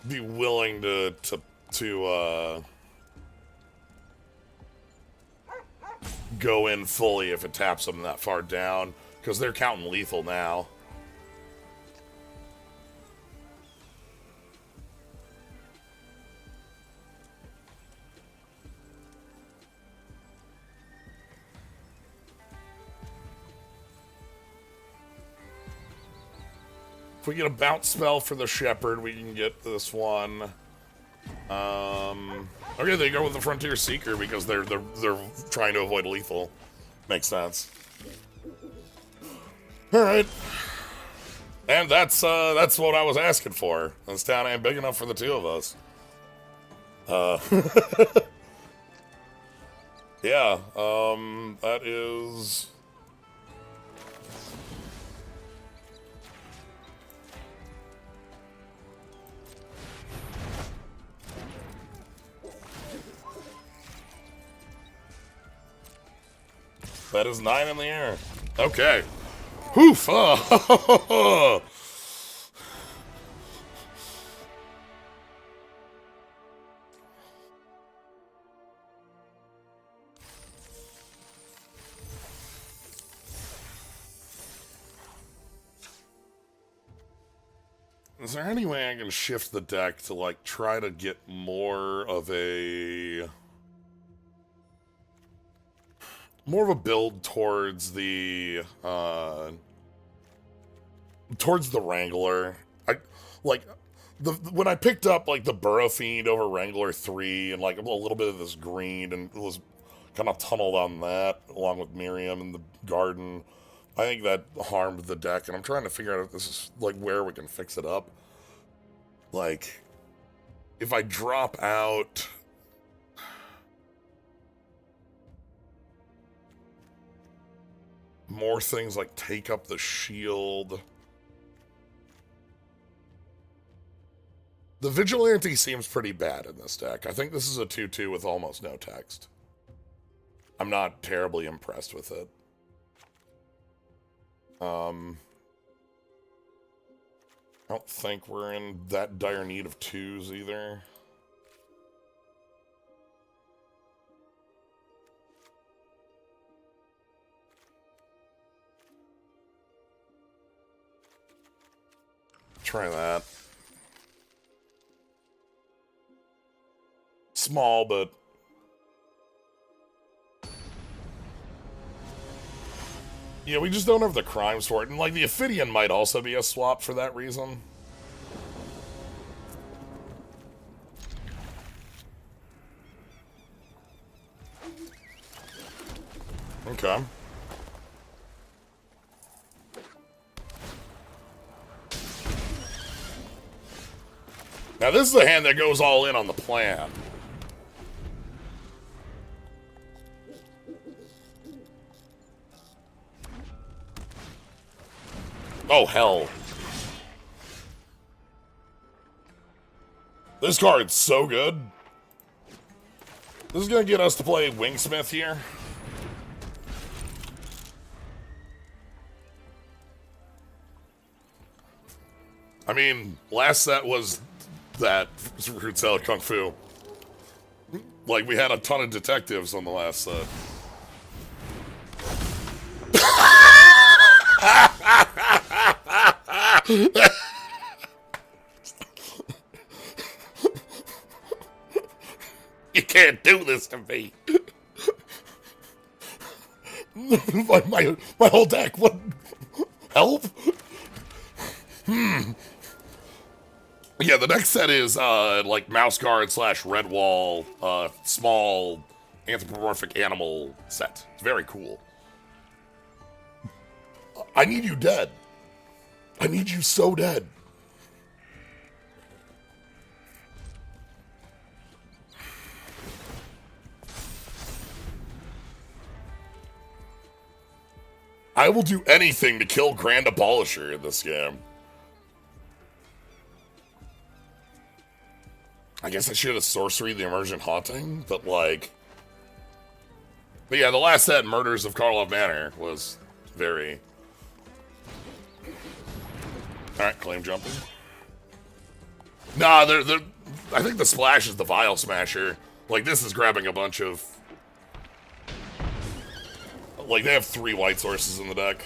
be willing to go in fully if it taps them that far down, because they're counting lethal now. If we get a bounce spell for the Shepherd, we can get this one. Okay, they go with the Frontier Seeker because they're trying to avoid lethal. Makes sense. All right, and that's what I was asking for. This town ain't big enough for the two of us. Yeah. That is. That is 9 in the air. Okay. Hoof! Oh. Is there any way I can shift the deck to, like, try to get more of a build towards the Wrangler? When I picked up, like, the Burrow Fiend over Wrangler 3 and, like, a little bit of this green and was kind of tunneled on that along with Miriam and the garden, I think that harmed the deck, and I'm trying to figure out if this is, like, where we can fix it up. Like, if I drop out... more things like take up the shield... The Vigilante seems pretty bad in this deck. I think this is a 2-2 with almost no text. I'm not terribly impressed with it. I don't think we're in that dire need of 2s either. Try that. Small, but... yeah, we just don't have the crimes for it. And, like, the Ophidian might also be a swap for that reason. Okay. Now, this is the hand that goes all in on the plan. Oh, hell. This card's so good. This is going to get us to play Wingsmith here. I mean, last set was that Fruit Salad Kung Fu. Like, we had a ton of detectives on the last set. You can't do this to me. my whole deck, what? Help? Yeah, the next set is, like, Mouse Guard / Red Wall, small anthropomorphic animal set. It's very cool. I need you dead. I need you so dead. I will do anything to kill Grand Abolisher in this game. I guess I should have Sorcery the Emergent Haunting, but like... But yeah, the last set, Murders of Karlov Manor, was very... Alright, claim jumping. Nah, they're... I think the splash is the Vial Smasher. Like, this is grabbing a bunch of... Like, they have 3 white sources in the deck.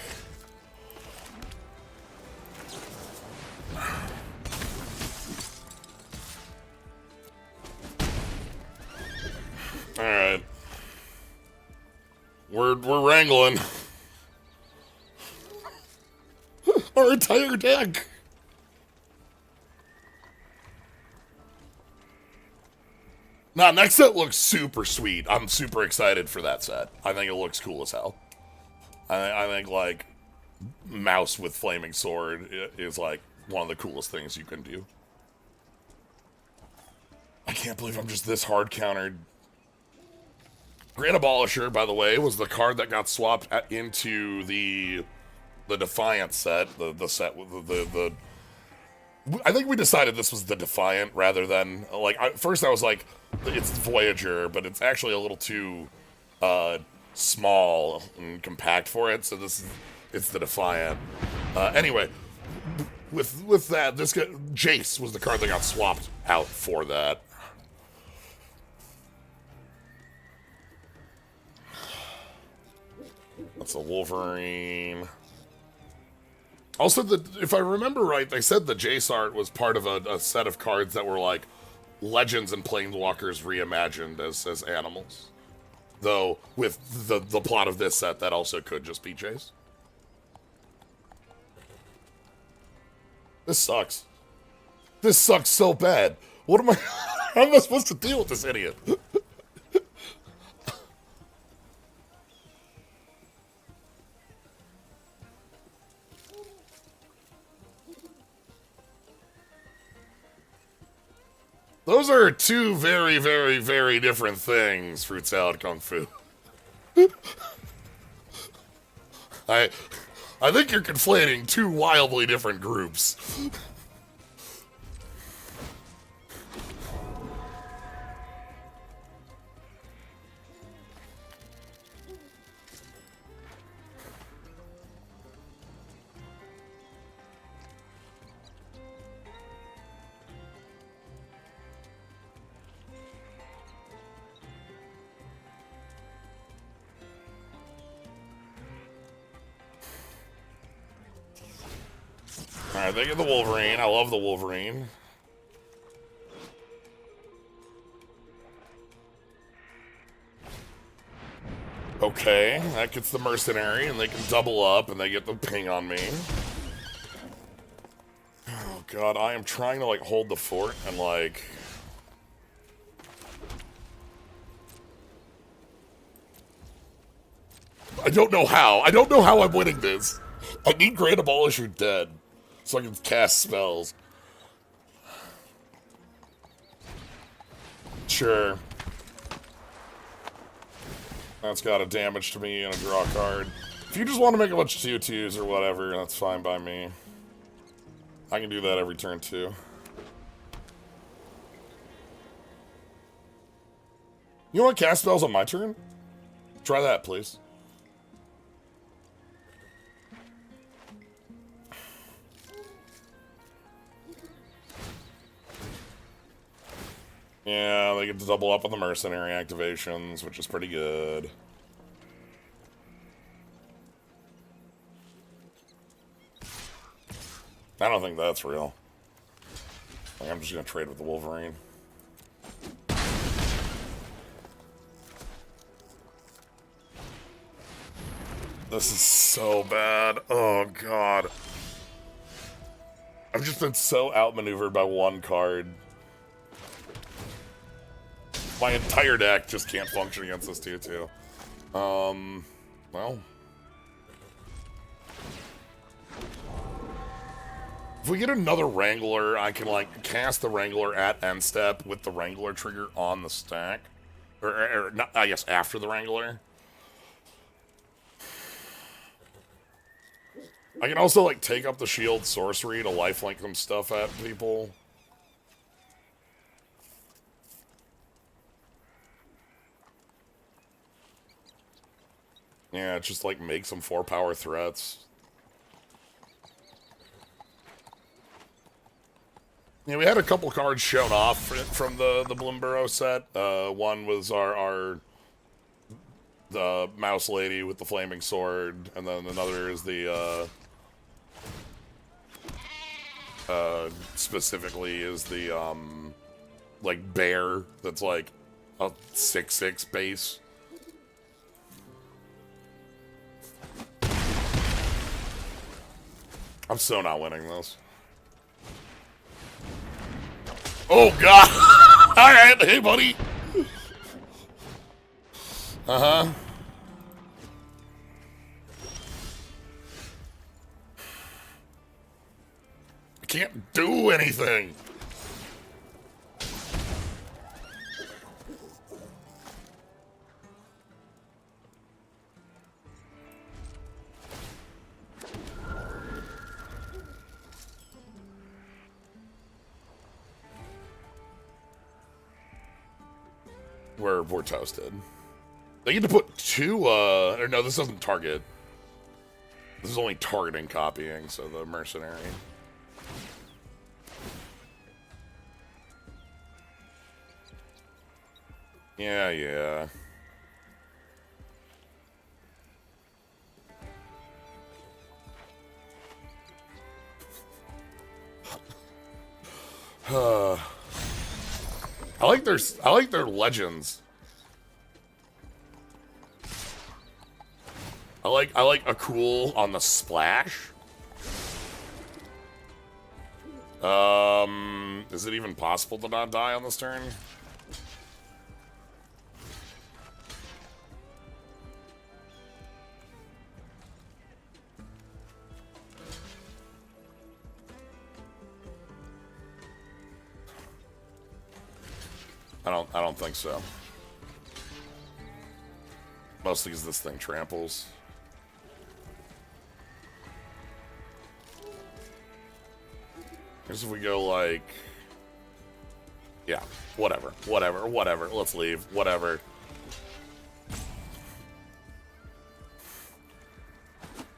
Alright. We're wrangling. Our entire deck! Nah, next set looks super sweet. I'm super excited for that set. I think it looks cool as hell. I think, like, Mouse with Flaming Sword is, like, one of the coolest things you can do. I can't believe I'm just this hard countered. Grand Abolisher, by the way, was the card that got swapped into the Defiant set. The set with the I think we decided this was the Defiant rather than, like, first I was like, it's Voyager, but it's actually a little too small and compact for it, so it's the Defiant. Anyway, with that, this guy, Jace was the card that got swapped out for that. That's a Wolverine. Also, if I remember right, they said the Jace art was part of a set of cards that were like Legends and Planeswalkers reimagined as animals. Though, with the plot of this set, that also could just be Jace. This sucks. This sucks so bad. What am I... How am I supposed to deal with this idiot? Those are two very, very, very different things, Fruit Salad Kung Fu. I think you're conflating two wildly different groups. Alright, they get the Wolverine. I love the Wolverine. Okay, that gets the Mercenary, and they can double up, and they get the ping on me. Oh god, I am trying to, like, hold the fort, and, like... I don't know how. I don't know how I'm winning this. I need Grand Abolish or Dead, so I can cast spells. Sure. That's got a damage to me and a draw card. If you just want to make a bunch of 2/2s or whatever, that's fine by me. I can do that every turn too. You want to cast spells on my turn? Try that, please. Yeah, they get to double up on the mercenary activations, which is pretty good. I don't think that's real. Like, I'm just gonna trade with the Wolverine. This is so bad. Oh, God. I've just been so outmaneuvered by one card. My entire deck just can't function against this 2/2. Well. If we get another Wrangler, I can, like, cast the Wrangler at end step with the Wrangler trigger on the stack. Or not, I guess, after the Wrangler. I can also, like, take up the shield sorcery to lifelink some stuff at people. Yeah, just, like, make some 4-power threats. Yeah, we had a couple cards shown off from the Bloomburrow set. One was the Mouse Lady with the flaming sword, and then another is the specifically is the like bear that's like a 6/6 base. I'm so not winning this. Oh, God! Alright, hey, buddy! Uh-huh. I can't do anything! We're toasted. They get to put two, or no, this doesn't target. This is only targeting copying, so the mercenary. Yeah, yeah. I like their legends. I like a cool on the splash. Is it even possible to not die on this turn? I don't think so. Mostly because this thing tramples. Here's if we go like... Yeah, whatever. Let's leave. Whatever.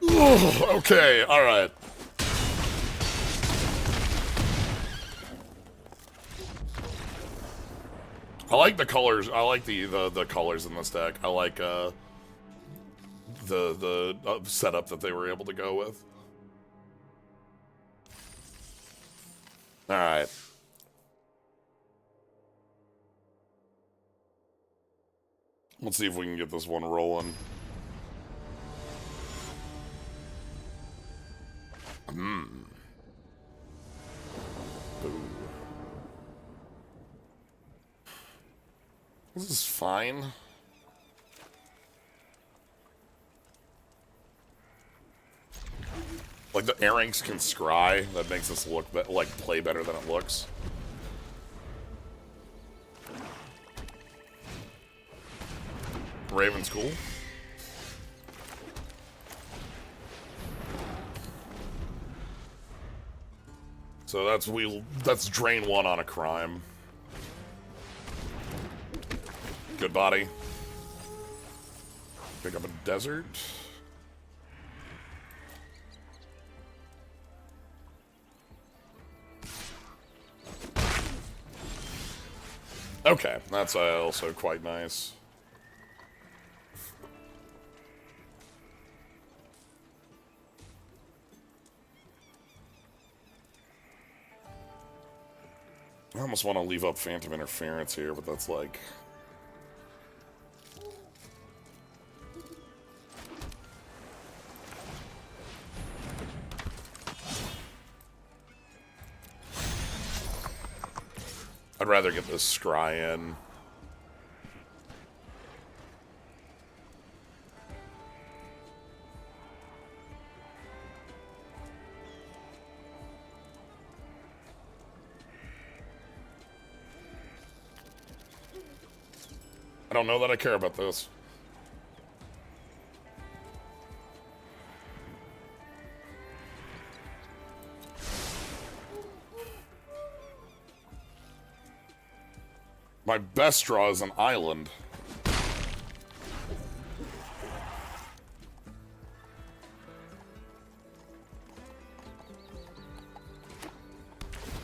Okay, alright. I like the colors. I like the colors in this deck. I like the setup that they were able to go with. All right. Let's see if we can get this one rolling. Ooh. This is fine. Like, the Airings can scry. That makes this look, like, play better than it looks. Raven's cool. So that's drain 1 on a crime. Good body. Pick up a desert. Okay, that's also quite nice. I almost want to leave up Phantom Interference here, but that's like... I'd rather get this scry in. I don't know that I care about this. My best draw is an island.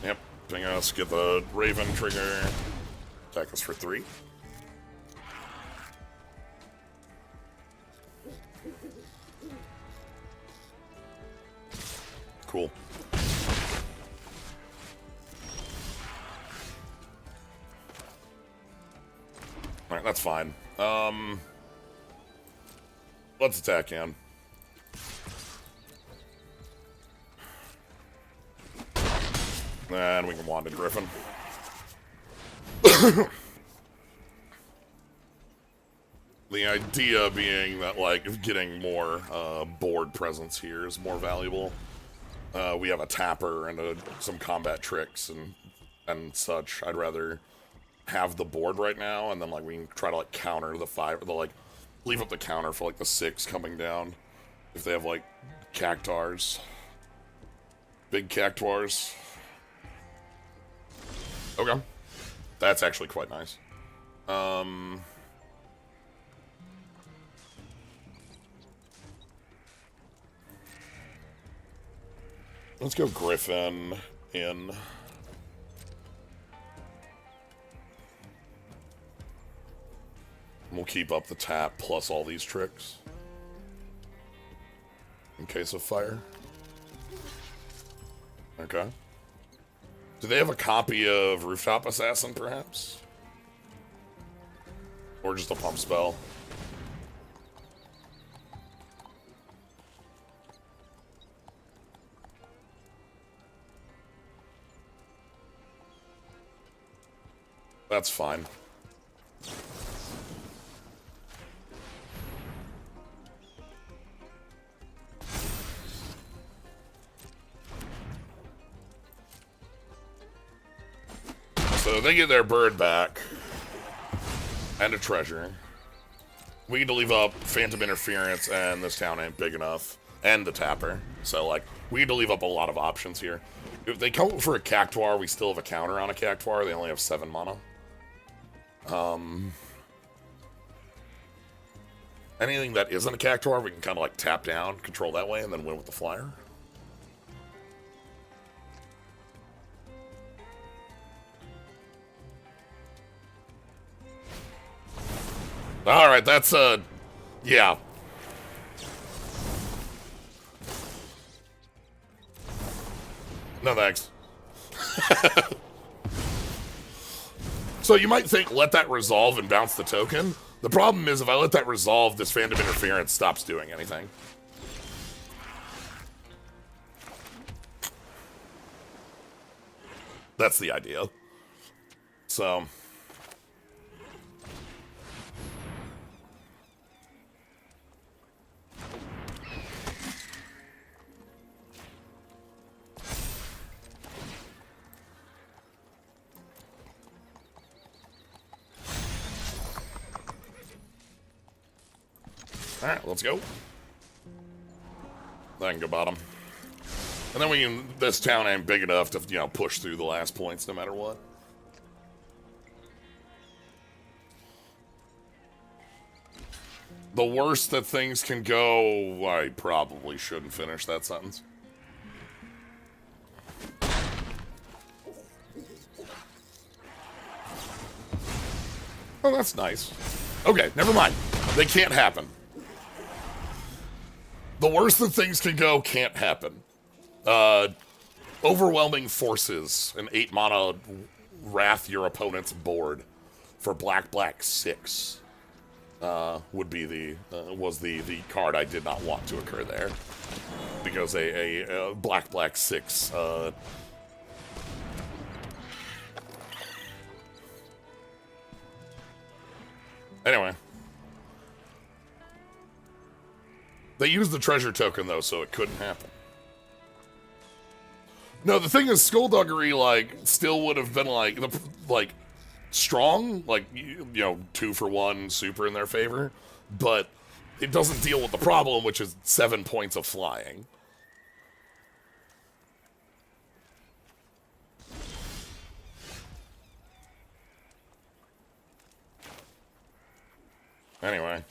Yep, bring us, get the Raven trigger. Attack us for 3. Cool. Alright, that's fine. Let's attack in. And we can wand a Griffin. The idea being that, like, getting more board presence here is more valuable. We have a tapper and some combat tricks and such. I'd rather have the board right now, and then, like, we can try to, like, counter the 5, like, leave up the counter for, like, the 6 coming down. If they have, like, cactars. Big cactuars. Okay. That's actually quite nice. Let's go Griffin in. We'll keep up the tap plus all these tricks. In case of fire. Okay. Do they have a copy of Rooftop Assassin, perhaps? Or just a pump spell? That's fine. So they get their bird back. And a treasure. We need to leave up Phantom Interference, and this town ain't big enough. And the Tapper. So, like, we need to leave up a lot of options here. If they come for a Cactuar, we still have a counter on a Cactuar. They only have 7 mana. Anything that isn't a Cactuar, we can kind of, like, tap down, control that way, and then win with the flyer. Alright, that's, yeah. No thanks. So you might think, let that resolve and bounce the token. The problem is, if I let that resolve, this Phantom Interference stops doing anything. That's the idea. So... Alright, let's go. I can go bottom. And then we can... This town ain't big enough to, you know, push through the last points no matter what. The worst that things can go... I probably shouldn't finish that sentence. Oh, that's nice. Okay, never mind. They can't happen. The worst that things can go can't happen. Overwhelming Forces, an 8 mana Wrath your opponent's board for black 6 would be the was the card I did not want to occur there, because a black 6 anyway. They used the treasure token, though, so it couldn't happen. No, the thing is, Skullduggery, like, still would have been, like, strong, like, you know, 2-for-1 super in their favor, but it doesn't deal with the problem, which is 7 points of flying. Anyway.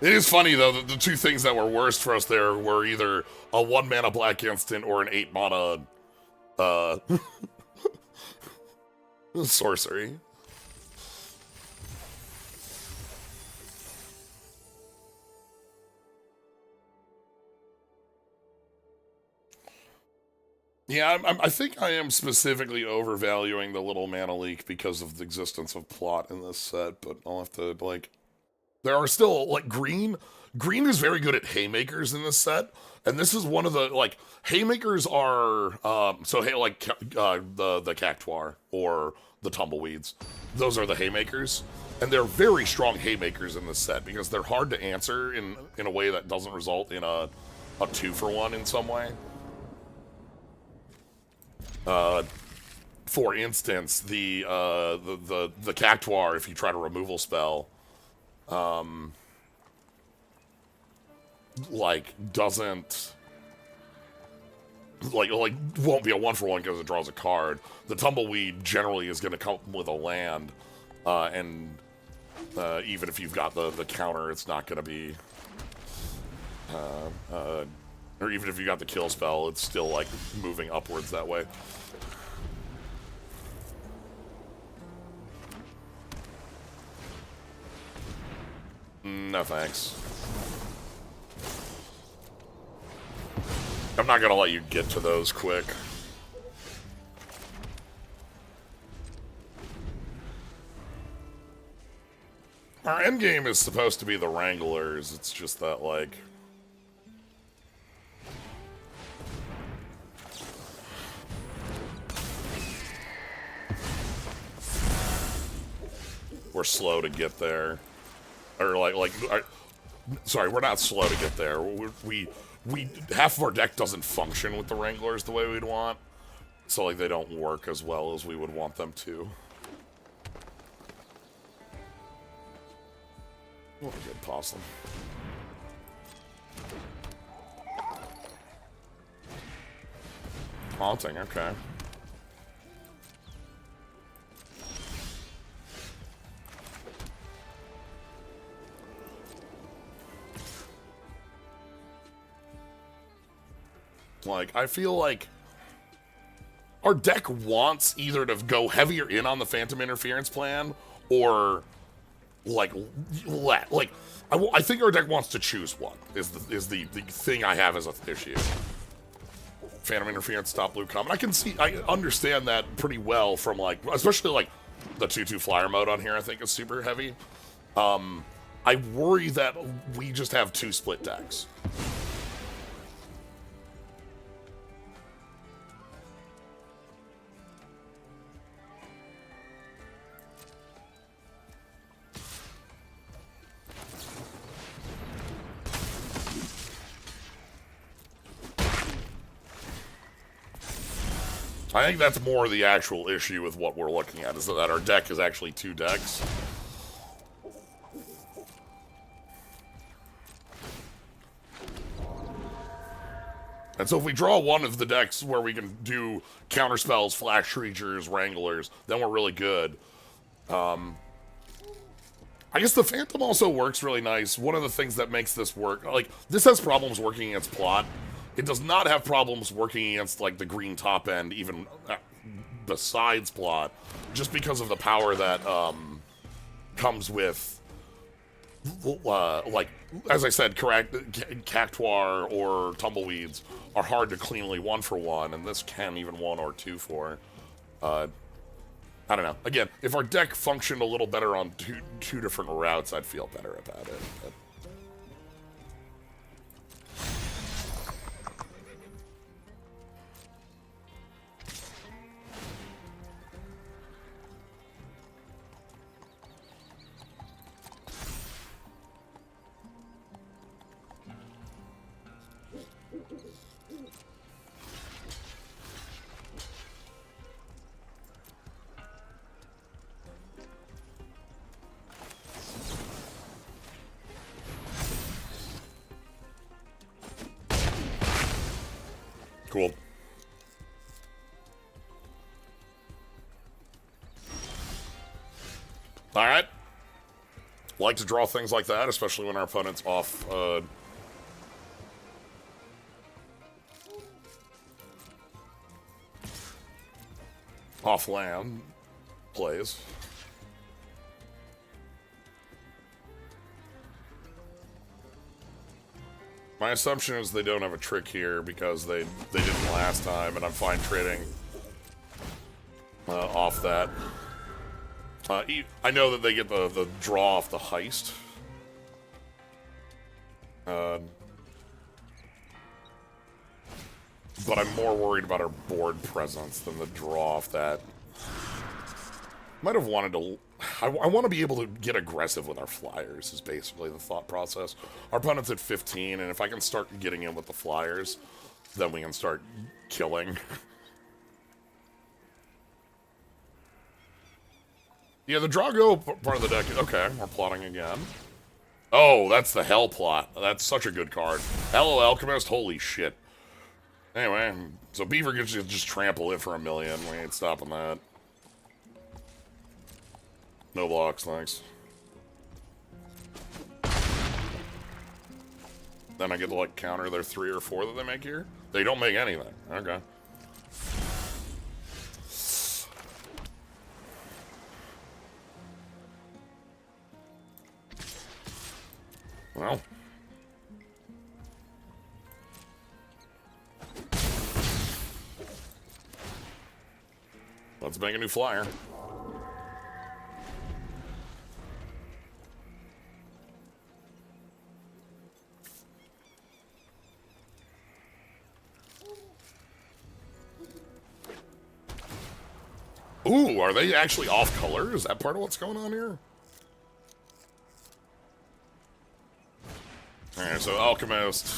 It is funny, though, that the two things that were worst for us there were either a 1-mana black instant or an 8-mana, sorcery. Yeah, I think I am specifically overvaluing the little mana leak because of the existence of plot in this set, but I'll have to, like... There are still, like, green is very good at haymakers in this set, and this is one of the, like, haymakers are, so, hey, like, the Cactuar, or the Tumbleweeds. Those are the haymakers, and they're very strong haymakers in this set, because they're hard to answer in a way that doesn't result in a 2-for-1 in some way. For instance, the Cactuar, if you try to removal spell, like, doesn't, like won't be a 1-for-1 because it draws a card. The Tumbleweed generally is going to come with a land, and even if you've got the counter, it's not going to be, or even if you got the kill spell, it's still, like, moving upwards that way. No thanks. I'm not gonna let you get to those quick. Our endgame is supposed to be the Wranglers, it's just that, like... we're slow to get there. Or, like Sorry, we're not slow to get there. We half of our deck doesn't function with the Wranglers the way we'd want. So, like, they don't work as well as we would want them to. What a good possum. Haunting, okay. Like, I feel like our deck wants either to go heavier in on the Phantom Interference plan, or like I think our deck wants to choose one. Is the thing I have as a issue. Phantom Interference, stop blue common. I understand that pretty well from, like, especially like the 2/2 flyer mode on here. I think is super heavy. I worry that we just have two split decks. I think that's more the actual issue with what we're looking at, is that our deck is actually two decks. And so if we draw one of the decks where we can do counterspells, flash creatures, wranglers, then we're really good. I guess the Phantom also works really nice. One of the things that makes this work, like, this has problems working against plot. It does not have problems working against, like, the green top end, even besides plot, just because of the power that comes with, like, as I said, Cactuar or Tumbleweeds are hard to cleanly 1-for-1, and this can even 1 or 2-for. I don't know. Again, if our deck functioned a little better on two different routes, I'd feel better about it. But cool. All right. Like to draw things like that, especially when our opponent's off land plays. My assumption is they don't have a trick here because they didn't last time, and I'm fine trading off that. I know that they get the draw off the heist. But I'm more worried about our board presence than the draw off that. Might have wanted to... I want to be able to get aggressive with our flyers, is basically the thought process. Our opponent's at 15, and if I can start getting in with the flyers, then we can start killing. Yeah, the Drago part of the deck... Okay, we're plotting again. Oh, that's the Hell plot. That's such a good card. Hello, Alchemist. Holy shit. Anyway, so Beaver gets to just trample it for 1,000,000. We ain't stopping that. No blocks, thanks. Then I get to, like, counter their 3 or 4 that they make here? They don't make anything. Okay. Well. Let's make a new flyer. Ooh, are they actually off color? Is that part of what's going on here? So Alchemist.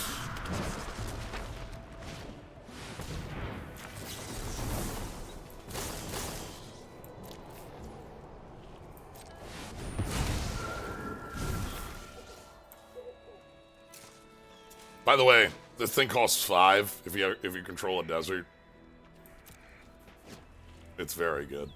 By the way, this thing costs 5 if you control a desert. It's very good.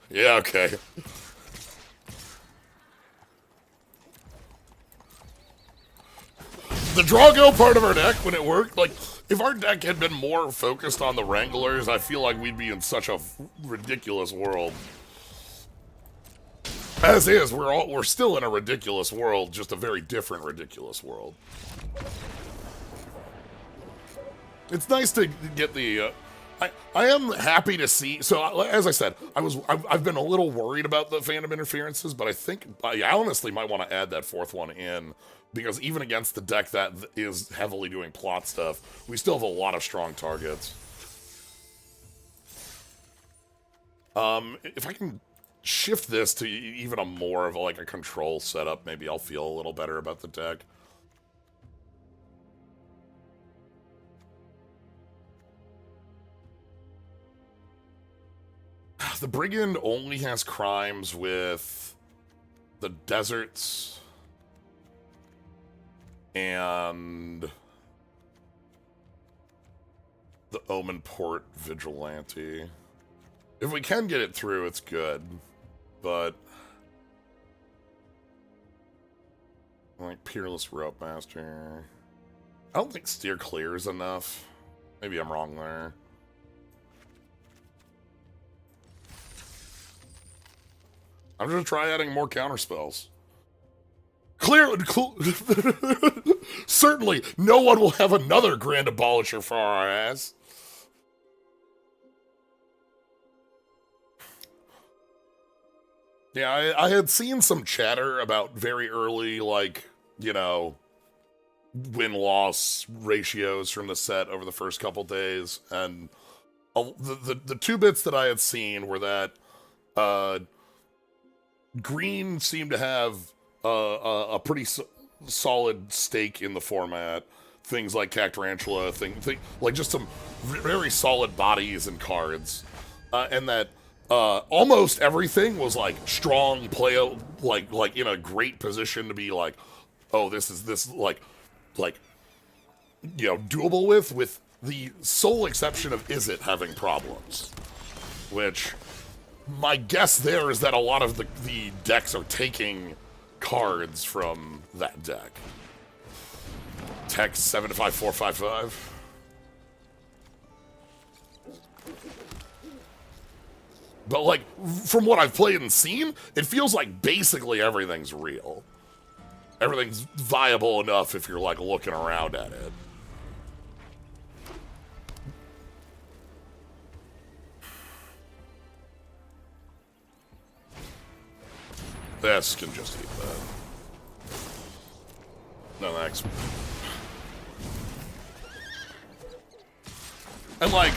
Yeah, okay. The Drago part of our deck, when it worked, like, if our deck had been more focused on the Wranglers, I feel like we'd be in such a ridiculous world. As is, we're still in a ridiculous world, just a very different ridiculous world. It's nice to get the. I am happy to see. So as I said, I've been a little worried about the Phantom interferences, but I think I honestly might want to add that 4th one in, because even against the deck that is heavily doing plot stuff, we still have a lot of strong targets. If I can shift this to even a more of like a control setup, maybe I'll feel a little better about the deck. The Brigand only has crimes with the deserts and the Omen Port Vigilante. If we can get it through, it's good, but like Peerless Rope Master. I don't think Steer Clear is enough. Maybe I'm wrong there. I'm gonna try adding more counterspells. Certainly, no one will have another Grand Abolisher for our ass. Yeah, I had seen some chatter about very early, like, you know, win-loss ratios from the set over the first couple days, and the 2 bits that I had seen were that Green seemed to have a pretty solid stake in the format. Things like Cactarantula, like just some very solid bodies and cards, and that almost everything was like strong play, like in a great position to be like, oh, this is like you know, doable with the sole exception of Is It having problems, which. My guess there is that a lot of the decks are taking cards from that deck. Text 755455. But like, from what I've played and seen, it feels like basically everything's real. Everything's viable enough if you're like looking around at it. This can just eat that. No thanks. And like...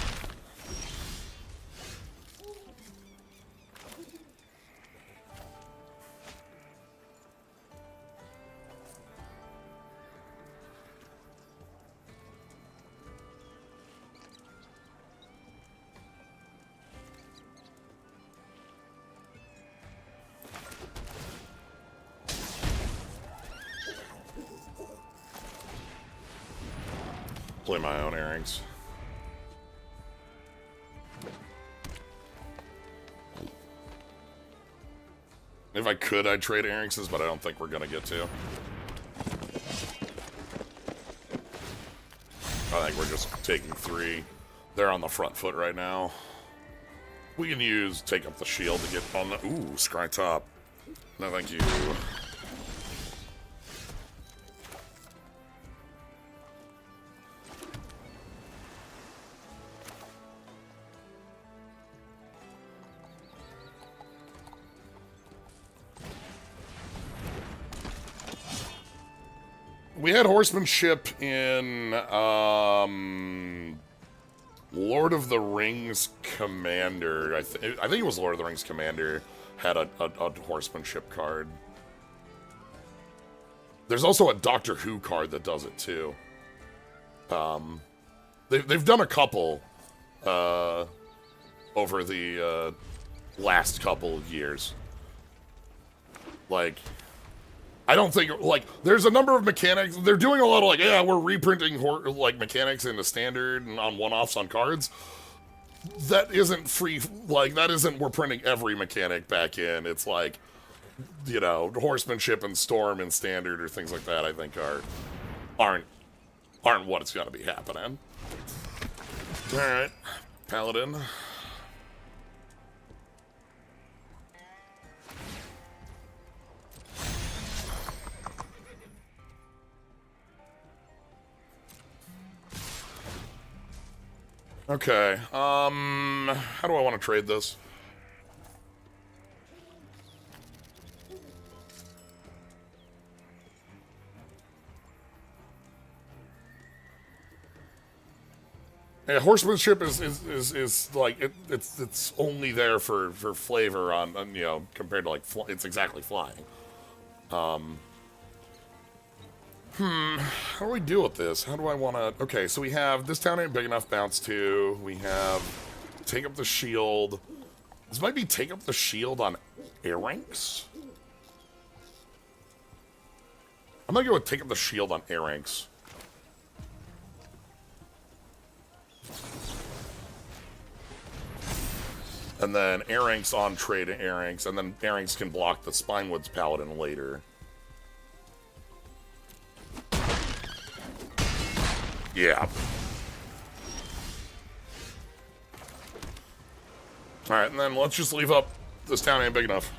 play my own earrings. If I could, I'd trade earrings, but I don't think we're gonna get to. I think we're just taking 3. They're on the front foot right now. We can take up the shield to get on the... Ooh, Scry Top. No, thank you. We had horsemanship in Lord of the Rings Commander. I think it was Lord of the Rings Commander had a horsemanship card. There's also a Doctor Who card that does it too. They've done a couple over the last couple of years. Like, I don't think, like, there's a number of mechanics. They're doing a lot of, like, yeah, we're reprinting, like, mechanics into standard and on one-offs on cards. That isn't free, like, that isn't we're printing every mechanic back in. It's like, you know, horsemanship and storm and standard or things like that, I think, aren't what it's gonna be happening. Alright, Paladin. Okay, how do I want to trade this? Yeah, horsemanship is like it's only there for flavor on you know, compared to like it's exactly flying. How do we deal with this? How do I want to? Okay, so we have this town ain't big enough. Bounce 2. We have take up the shield. This might be take up the shield on air ranks. I'm gonna go with take up the shield on air ranks. And then air ranks on trade air ranks, and then air ranks can block the Spinewoods Paladin later. Yeah. Alright, and then let's just leave up. This town ain't big enough.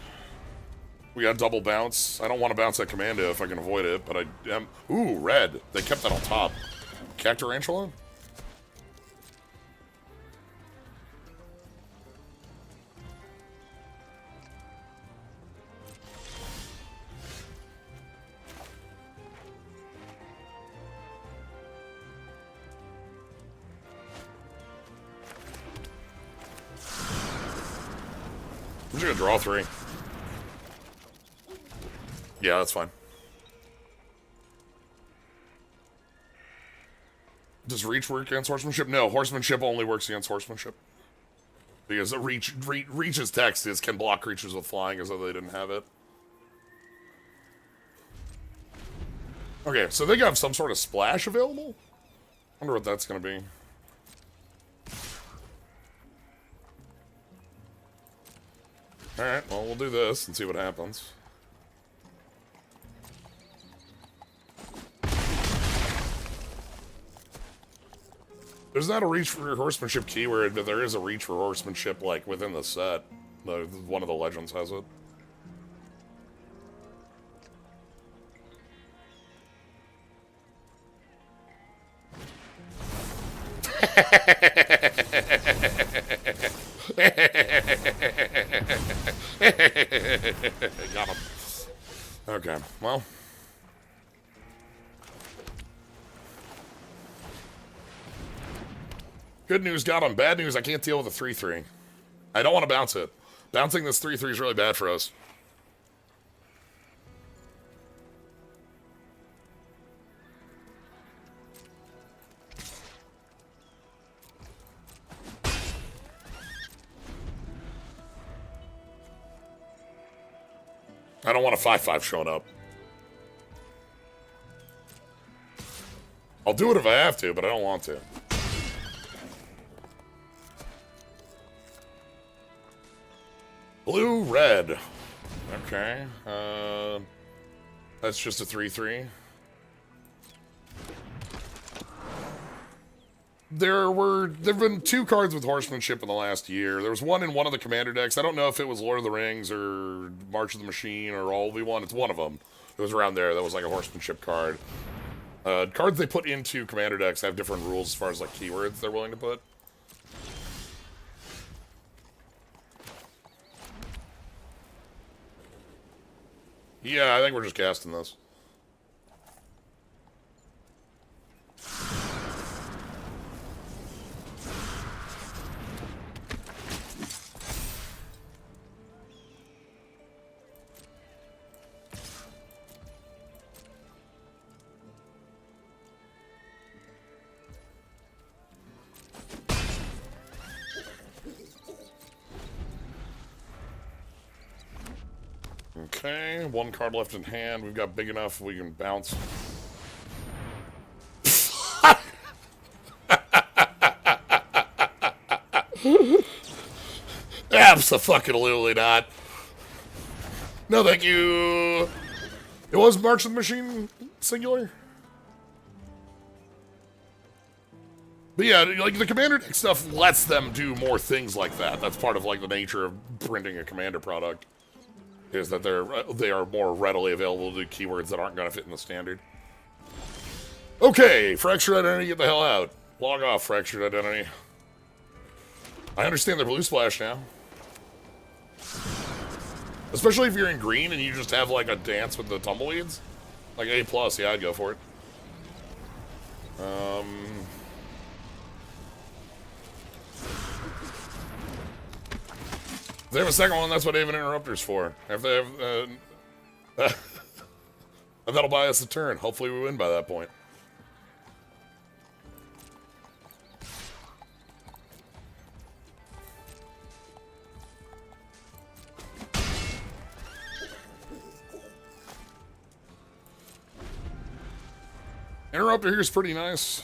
We got double bounce. I don't want to bounce that commando if I can avoid it, but I am. Ooh, red. They kept that on top. Cactarantula? I'm just gonna draw 3. Yeah, that's fine. Does reach work against horsemanship? No, horsemanship only works against horsemanship. Because the reach's text is can block creatures with flying as though they didn't have it. Okay, so they have some sort of splash available? Wonder what that's gonna be. Alright, well, we'll do this and see what happens. There's not a reach for horsemanship keyword, but there is a reach for horsemanship, like, within the set. One of the legends has it. Got him. Okay, well. Good news, got him. Bad news, I can't deal with a 3-3. I don't want to bounce it. Bouncing this 3-3 is really bad for us. I don't want a 5-5 showing up. I'll do it if I have to, but I don't want to. Blue, red. Okay. That's just a 3-3. There've been 2 cards with horsemanship in the last year. There was one in one of the commander decks. I don't know if it was Lord of the Rings or March of the Machine or All We Want. It's one of them. It was around there. That was like a horsemanship card. Cards they put into commander decks have different rules as far as like keywords they're willing to put. Yeah, I think we're just casting this. Okay, one card left in hand. We've got big enough we can bounce. Abso-fucking-lutely not. No, thank you. It was March of the Machine singular. But yeah, like the Commander deck stuff lets them do more things like that. That's part of like the nature of printing a Commander product, is that they are more readily available to do keywords that aren't going to fit in the standard. Okay, Fractured Identity, get the hell out. Log off, Fractured Identity. I understand the blue splash now. Especially if you're in green and you just have like a dance with the tumbleweeds. Like A+, yeah, I'd go for it. If they have a second one, that's what Aven Interrupter's for. If they have, and that'll buy us a turn. Hopefully we win by that point. Interrupter here is pretty nice.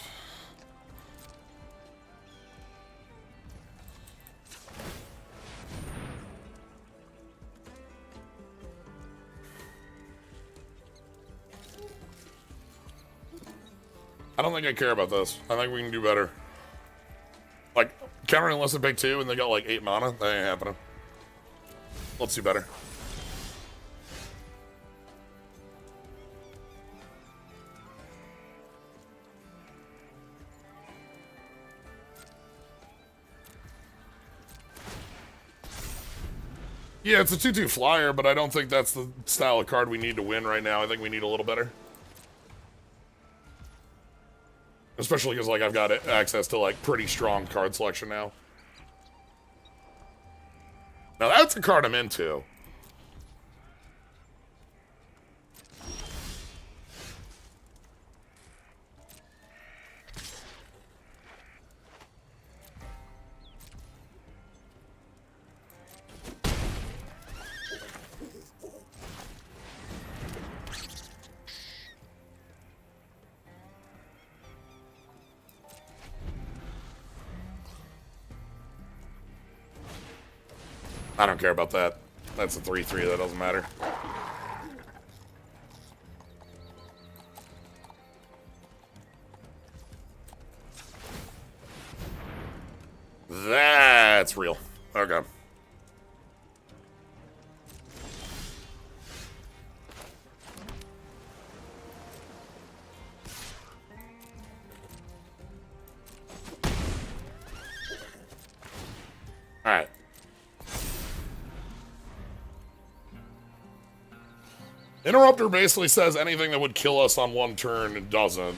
I don't think I care about this. I think we can do better. Like, countering less than big 2 and they got like 8 mana? That ain't happening. Let's do better. Yeah, it's a 2/2 flyer, but I don't think that's the style of card we need to win right now. I think we need a little better. Especially because, like, I've got access to, like, pretty strong card selection now. Now, that's a card I'm into. I don't care about that. That's a 3/3, that doesn't matter. That's real. Okay. Alright. Interrupter basically says anything that would kill us on one turn, it doesn't.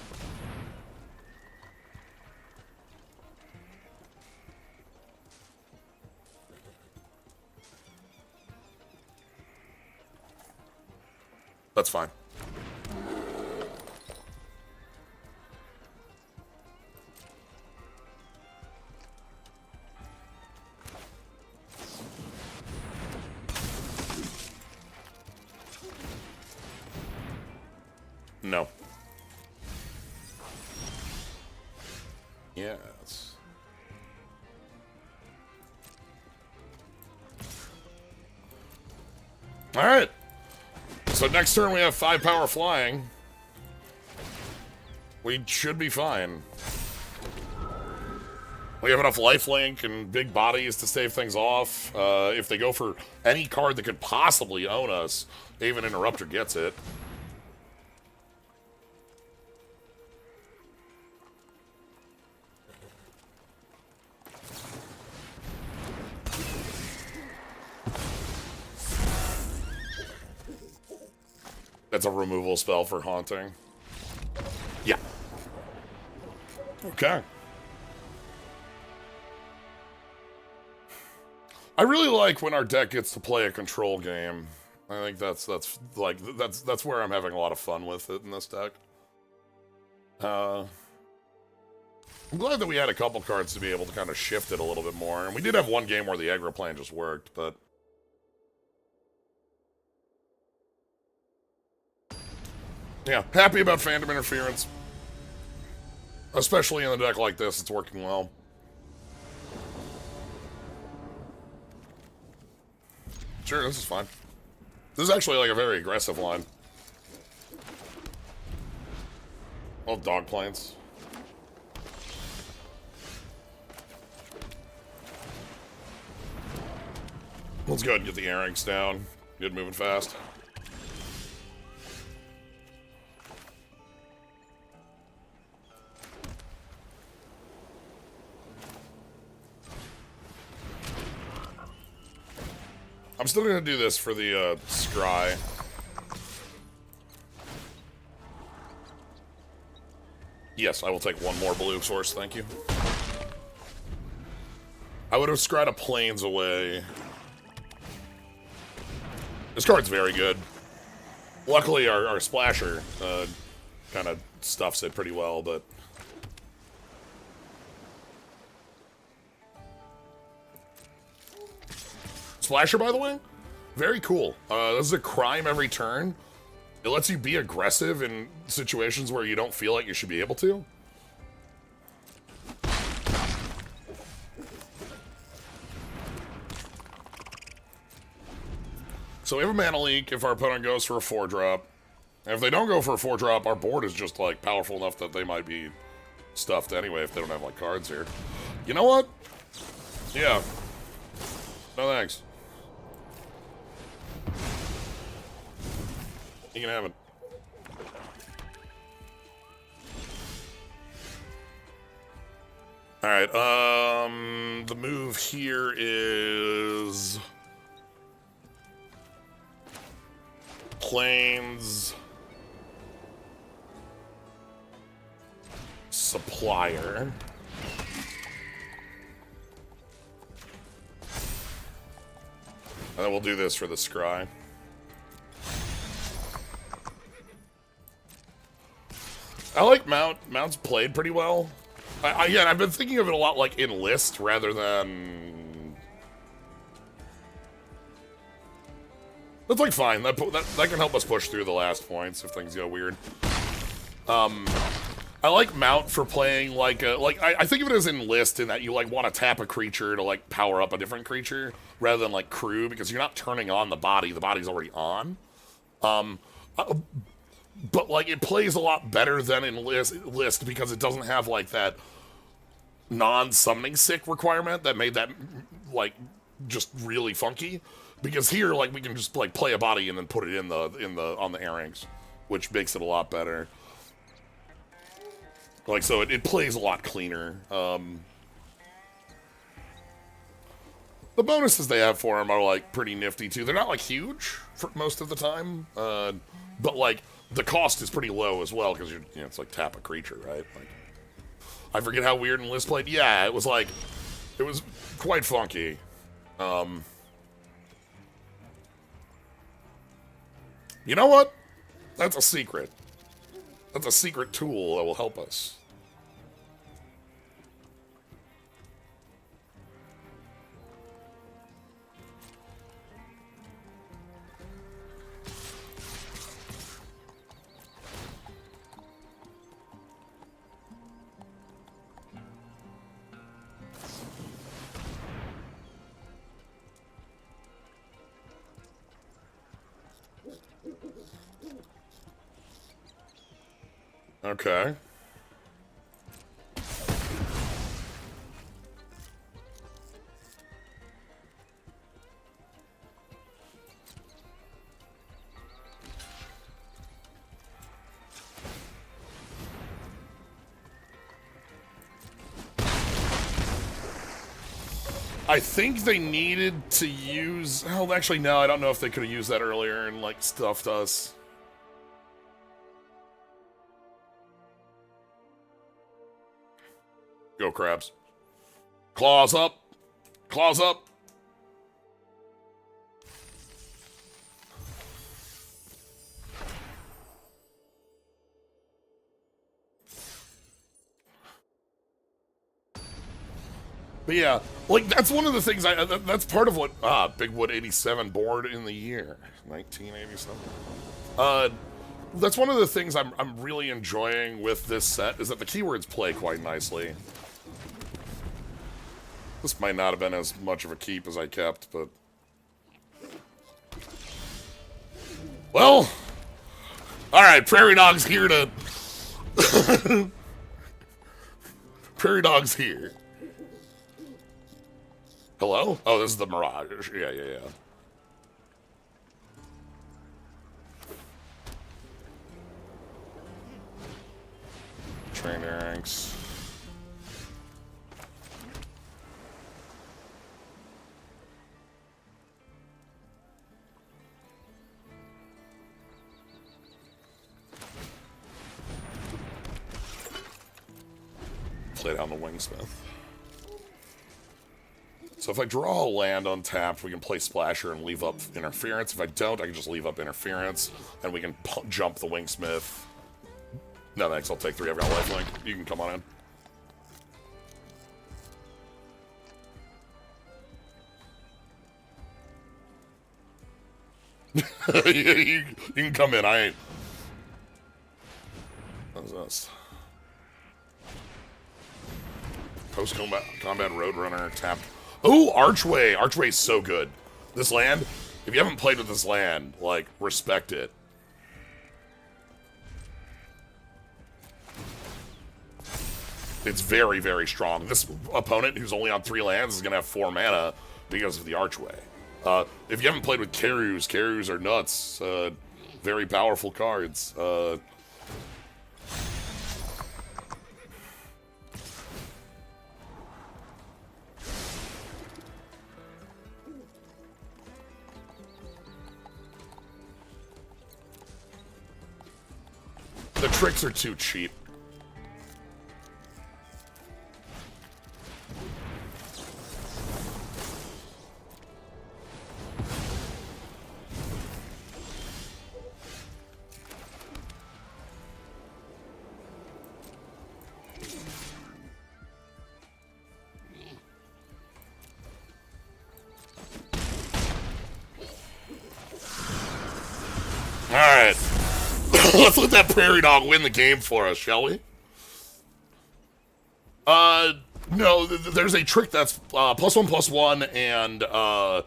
That's fine. No. Yes. All right. So next turn we have 5 power flying. We should be fine. We have enough lifelink and big bodies to save things off. If they go for any card that could possibly own us, even Interrupter gets it. That's a removal spell for Haunting. Yeah. Okay. I really like when our deck gets to play a control game. I think that's where I'm having a lot of fun with it in this deck. I'm glad that we had a couple cards to be able to kind of shift it a little bit more. And we did have one game where the aggro plan just worked, but Yeah, happy about fandom interference. Especially in a deck like this, it's working well. Sure, this is fine. This is actually like a very aggressive line. All dog planes. Let's go ahead and get the airings down. Get moving fast. I'm still gonna do this for the scry. Yes, I will take one more blue source, thank you. I would have scryed a planes away. This card's very good. Luckily, our splasher kind of stuffs it pretty well, but... Splasher, by the way, very cool. This is a crime every turn. It lets you be aggressive in situations where you don't feel like you should be able to. So we have a mana leak if our opponent goes for a 4-drop. And if they don't go for a 4-drop, our board is just, like, powerful enough that they might be stuffed anyway if they don't have, like, cards here. You know what? Yeah. No thanks. You can have it. Alright, the move here is... Plains... Supplier. And then we'll do this for the scry. I like Mount. Mount's played pretty well. Again, I've been thinking of it a lot like Enlist rather than... That's like fine. That can help us push through the last points if things go weird. I like Mount for playing like a... I think of it as Enlist in that you like want to tap a creature to like power up a different creature rather than like Crew because you're not turning on the body. The body's already on. But, like, it plays a lot better than Enlist because it doesn't have, like, that non-summoning sick requirement that made that, like, just really funky. Because here, like, we can just, like, play a body and then put it on the airings, which makes it a lot better. Like, so it plays a lot cleaner. The bonuses they have for them are, like, pretty nifty, too. They're not, like, huge for most of the time, but, like... The cost is pretty low as well because it's like tap a creature, right? Like, I forget how weird Enlist played. Yeah, it was quite funky. You know what? That's a secret. That's a secret tool that will help us. Okay. I think they needed to use... Oh, actually, no, I don't know if they could have used that earlier and, like, stuffed us. Go, crabs. Claws up. Claws up. But yeah, like, that's one of the things that's part of what, Big Wood 87 board in the year, 1987. That's one of the things I'm really enjoying with this set, is that the keywords play quite nicely. This might not have been as much of a keep as I kept, but... Well... Alright, Prairie Dog's here to... Prairie Dog's here. Hello? Oh, this is the Mirage. Yeah. Train ranks. Play down the Wingsmith. So if I draw a land untapped, we can play Splasher and leave up Interference. If I don't, I can just leave up Interference, and we can jump the Wingsmith. No thanks, I'll take 3. I've got lifelink. You can come on in. you can come in, I ain't... What's this? Post-combat Roadrunner tapped. Oh, Archway! Archway's so good. This land, if you haven't played with this land, like, respect it. It's very, very strong. This opponent, who's only on 3 lands, is going to have 4 mana because of the Archway. If you haven't played with Karus, Karus are nuts. Very powerful cards. The tricks are too cheap. Alright. Let's let that Prairie Dog win the game for us, shall we? No, there's a trick that's +1/+1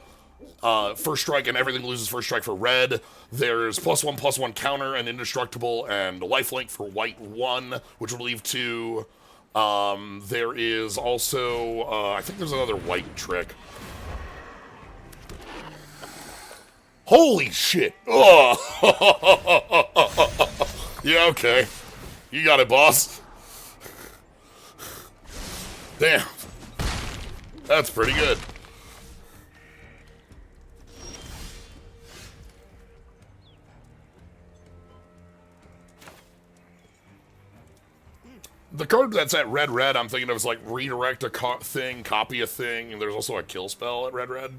and first strike, and everything loses first strike for red. There's +1/+1 counter and indestructible and lifelink for white 1, which will leave 2. There is also, I think there's another white trick. Holy shit! Oh! Yeah, okay. You got it, boss. Damn. That's pretty good. The card that's at red, I'm thinking of is like redirect a thing, copy a thing, and there's also a kill spell at red.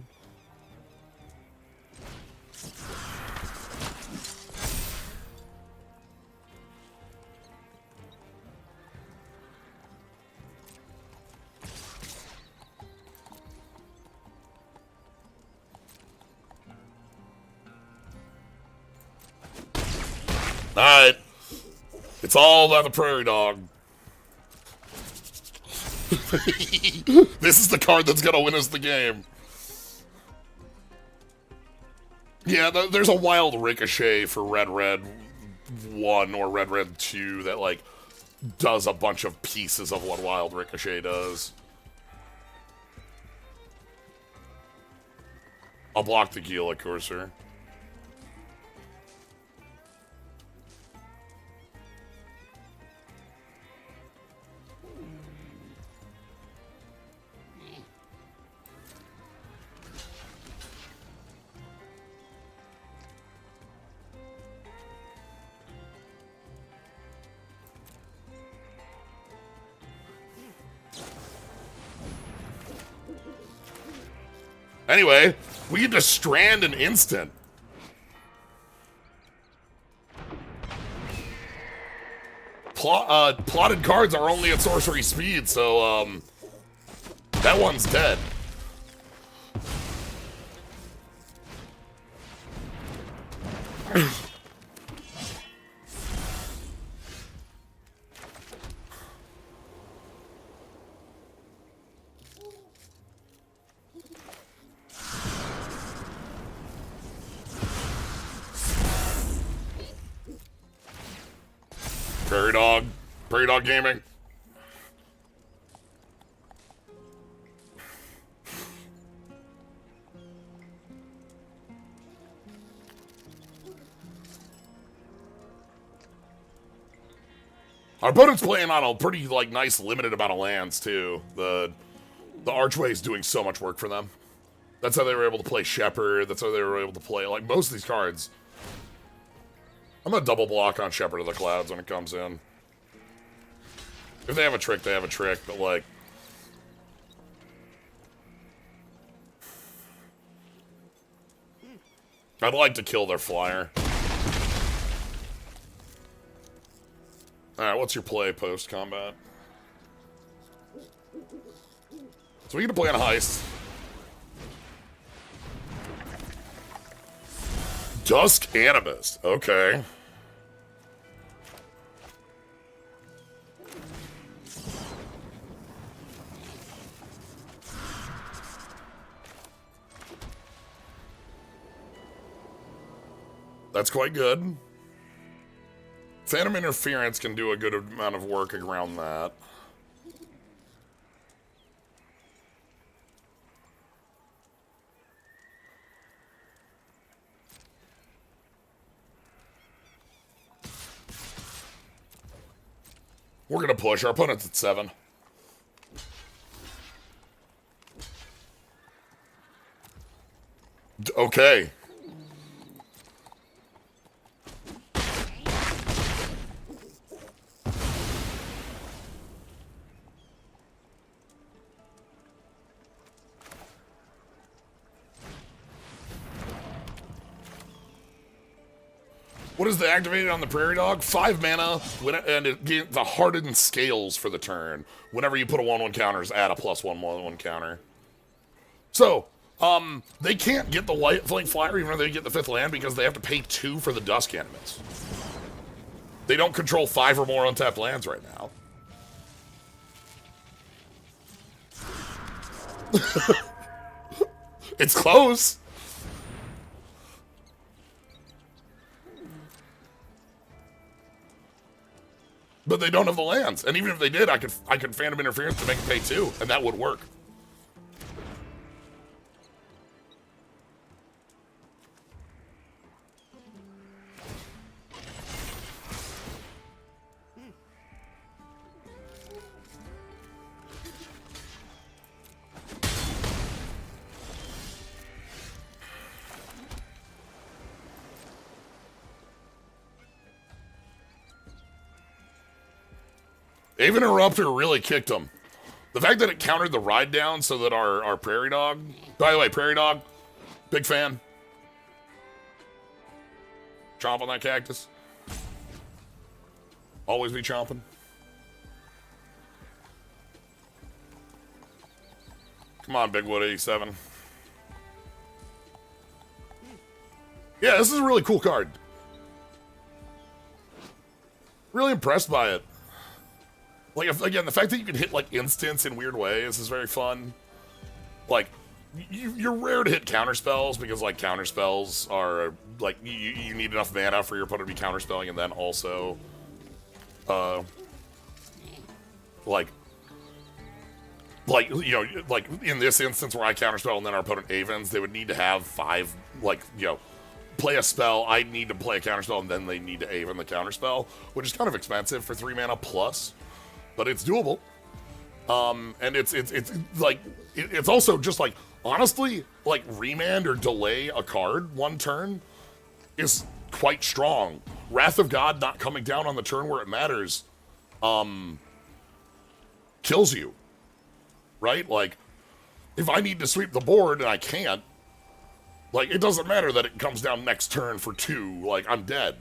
Alright. It's all about the Prairie Dog. This is the card that's gonna win us the game. Yeah, there's a wild Ricochet for red 1 or red 2 that, like, does a bunch of pieces of what wild Ricochet does. I'll block the Gila Courser. Anyway, we get to strand an instant. Plotted cards are only at sorcery speed, so, that one's dead. Prairie Dog. Prairie Dog Gaming. Our opponent's playing on a pretty, like, nice limited amount of lands, too. The Archway's doing so much work for them. That's how they were able to play Shepherd. That's how they were able to play, like, most of these cards. I'm gonna double block on Shepherd of the Clouds when it comes in. If they have a trick, they have a trick, but, like... I'd like to kill their flyer. Alright, what's your play post-combat? So we get to play on a heist. Dusk Animist. Okay. That's quite good. Phantom Interference can do a good amount of work around that. We're gonna push. Our opponent's at 7. Okay. What is the activated on the Prairie Dog? 5 mana, and it gets the hardened scales for the turn. Whenever you put a 1/1 counters, add a +1/+1 counter. So, they can't get the Light Flank Flyer even though they get the 5th land because they have to pay 2 for the Dusk Animus. They don't control 5 or more untapped lands right now. It's close. But they don't have the lands. And even if they did, I could Phantom Interference to make it pay 2, and that would work. Aven Interrupter really kicked him. The fact that it countered the ride down so that our Prairie Dog... By the way, Prairie Dog, big fan. Chomp on that cactus. Always be chomping. Come on, Bigwood 87. Yeah, this is a really cool card. Really impressed by it. Like, again, the fact that you can hit, like, instants in weird ways is very fun. Like, you're rare to hit counterspells because, like, counterspells are, like, you need enough mana for your opponent to be counterspelling and then also, like, you know, like, in this instance where I counterspell and then our opponent Avens, they would need to have 5, like, you know, play a spell, I need to play a counterspell, and then they need to Aven the counterspell, which is kind of expensive for 3 mana plus. But it's doable, and it's like it's also just like honestly like remand or delay a card 1 turn is quite strong. Wrath of God not coming down on the turn where it matters, kills you, right? Like if I need to sweep the board and I can't, like it doesn't matter that it comes down next turn for 2. Like I'm dead.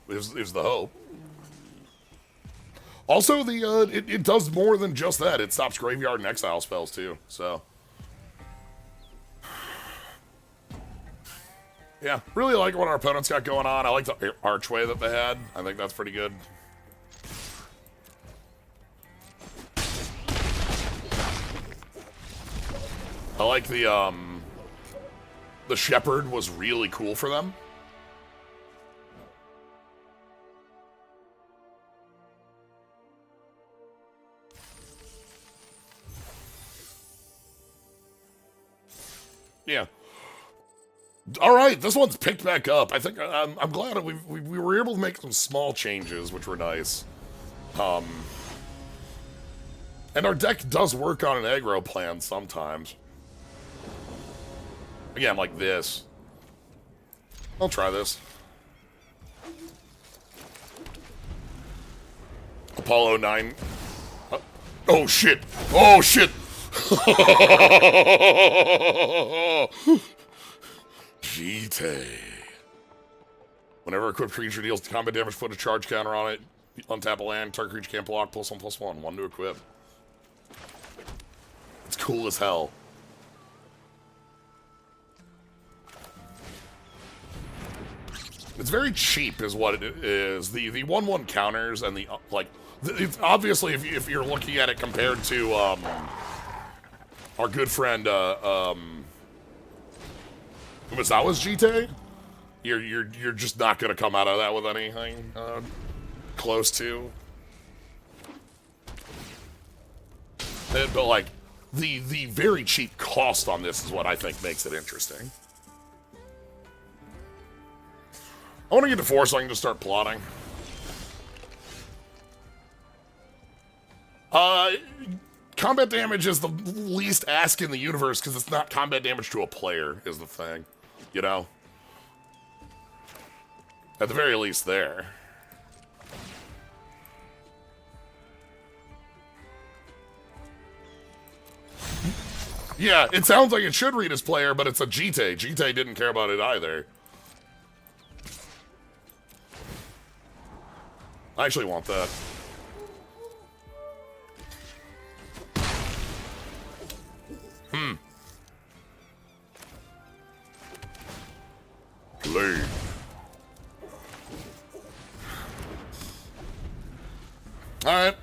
Is the hope. Also, it does more than just that. It stops graveyard and exile spells, too, so. Yeah, really like what our opponents got going on. I like the archway that they had. I think that's pretty good. I like the Shepherd was really cool for them. Yeah. All right, this one's picked back up. I think I'm glad we were able to make some small changes, which were nice. And our deck does work on an aggro plan sometimes. Again, like this. I'll try this. Apollo 9. Oh shit! Oh shit! GT. Whenever a equipped creature deals combat damage, put a charge counter on it. Untap a land, target creature can't block, +1/+1. 1 to equip. It's cool as hell. It's very cheap is what it is. The 1/1 counters and the, like, it's obviously if you're looking at it compared to, our good friend, Umezawa's GT, you're just not gonna come out of that with anything, close to. But like, the very cheap cost on this is what I think makes it interesting. I want to get to 4 so I can just start plotting. Combat damage is the least ask in the universe because it's not combat damage to a player is the thing, you know? At the very least there. Yeah, it sounds like it should read as player, but it's a GT. GT didn't care about it either. I actually want that. Play. Alright.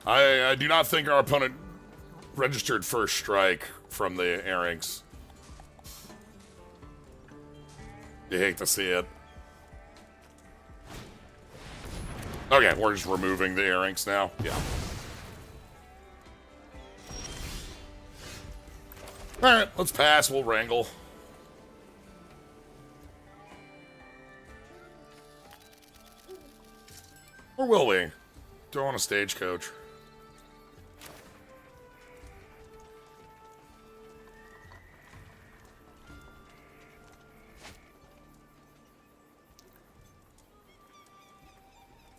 I do not think our opponent registered first strike from the airings. You hate to see it. Okay, we're just removing the airings now. Yeah. Alright, let's pass. We'll wrangle. Or will we? Don't want a stagecoach.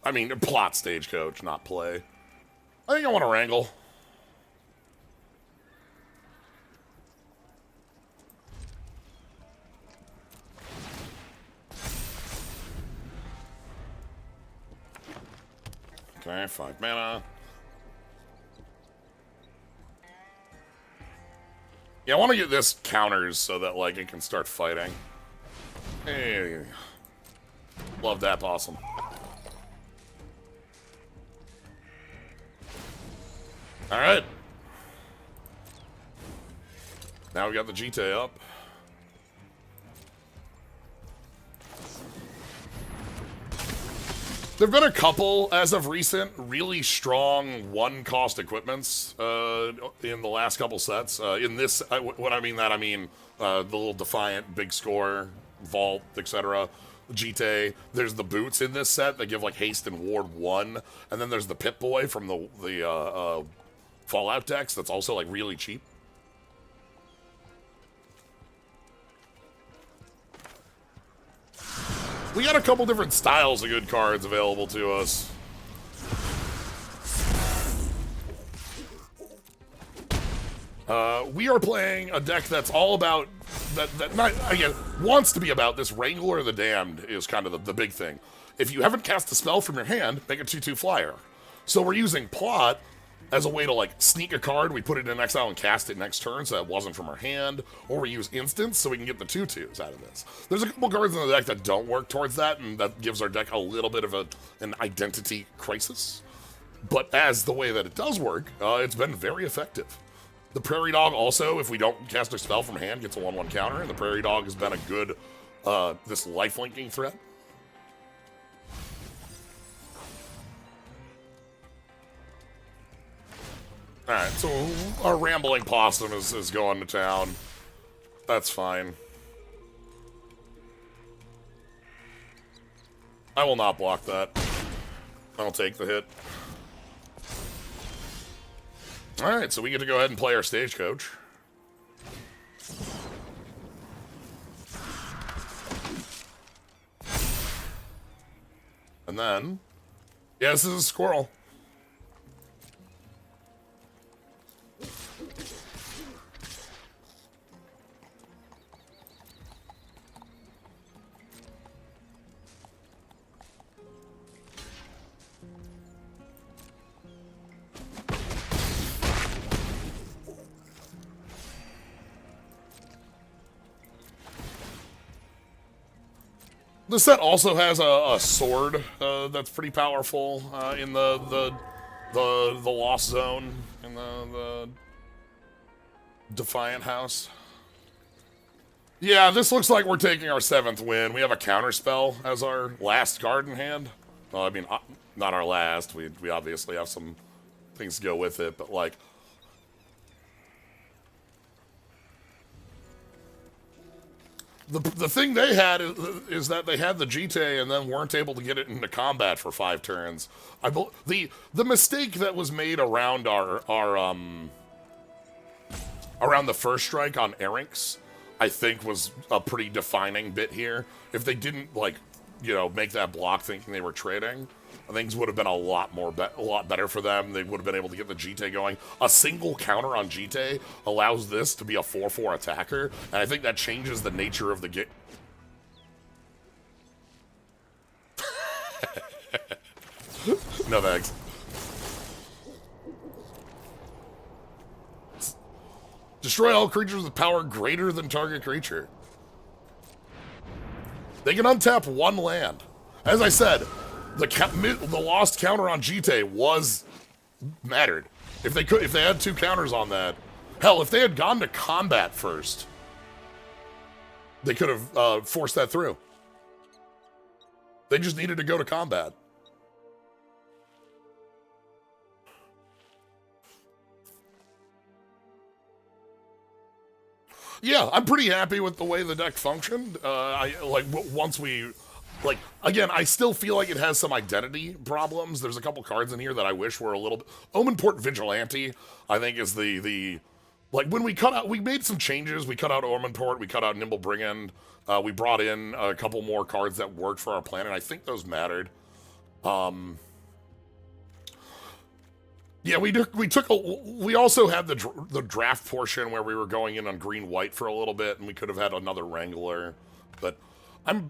I mean, plot stagecoach, not play. I think I want to wrangle. Okay, 5 mana. Yeah, I want to get this counters so that, like, it can start fighting. Hey. Love that, awesome. Alright. Now we got the GT up. There have been a couple, as of recent, really strong one-cost equipments in the last couple sets. In this, when I mean that, I mean the little Defiant, Big Score, Vault, etc. GT. There's the boots in this set that give like haste and ward 1, and then there's the Pip-Boy from the Fallout decks that's also like really cheap. We got a couple different styles of good cards available to us. We are playing a deck that's all about that not again wants to be about this Wrangler of the Damned is kind of the big thing. If you haven't cast a spell from your hand, make a 2/2 flyer. So we're using plot as a way to like sneak a card. We put it in exile and cast it next turn so that it wasn't from our hand, or we use instants so we can get the 2/2s out of this. There's a couple cards in the deck that don't work towards that, and that gives our deck a little bit of an identity crisis. But as the way that it does work, it's been very effective. The Prairie Dog also, if we don't cast a spell from hand, gets a 1/1 counter, and the Prairie Dog has been a good this lifelinking threat. Alright, so our rambling possum is going to town. That's fine. I will not block that. I'll take the hit. Alright, so we get to go ahead and play our stagecoach. And then... yeah, this is a squirrel. The set also has a sword that's pretty powerful in the Lost Zone, in the Defiant House. Yeah, this looks like we're taking our 7th win. We have a counterspell as our last card in hand. Well, I mean, not our last. We obviously have some things to go with it, but like... The thing they had is that they had the GT and then weren't able to get it into combat for 5 turns. The mistake that was made around around the first strike on Erink's, I think was a pretty defining bit here. If they didn't, like, you know, make that block thinking they were trading, things would have been a lot better for them. They would have been able to get the GT going. A single counter on GT allows this to be a 4/4 attacker, and I think that changes the nature of the game. No thanks. Destroy all creatures with power greater than target creature. They can untap 1 land. As I said, the lost counter on GT mattered. If they had 2 counters on that, hell, if they had gone to combat first, they could have forced that through. They just needed to go to combat. Yeah, I'm pretty happy with the way the deck functioned. Once we... like, again, I still feel like it has some identity problems. There's a couple cards in here that I wish were a little bit... Omenport Vigilante, I think, is the... Like, when we made some changes. We cut out Omenport, we cut out Nimble Brigand. We brought in a couple more cards that worked for our plan, and I think those mattered. Yeah, we also had the draft portion where we were going in on green-white for a little bit, and we could have had another Wrangler. But I'm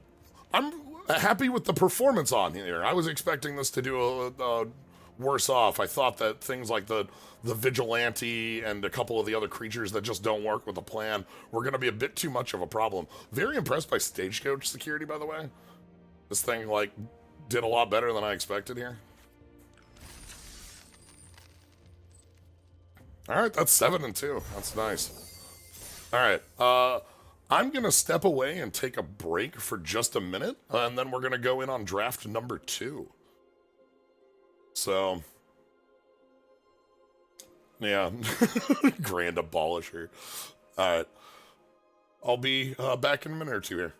happy with the performance on here. I was expecting this to do a worse off. I thought that things like the Vigilante and a couple of the other creatures that just don't work with the plan were going to be a bit too much of a problem. Very impressed by Stagecoach security, by the way. This thing, like, did a lot better than I expected here. Alright, that's 7 and 2. That's nice. Alright, I'm going to step away and take a break for just a minute, and then we're going to go in on draft number 2. So, yeah, Grand Abolisher. Alright, I'll be back in a minute or 2 here.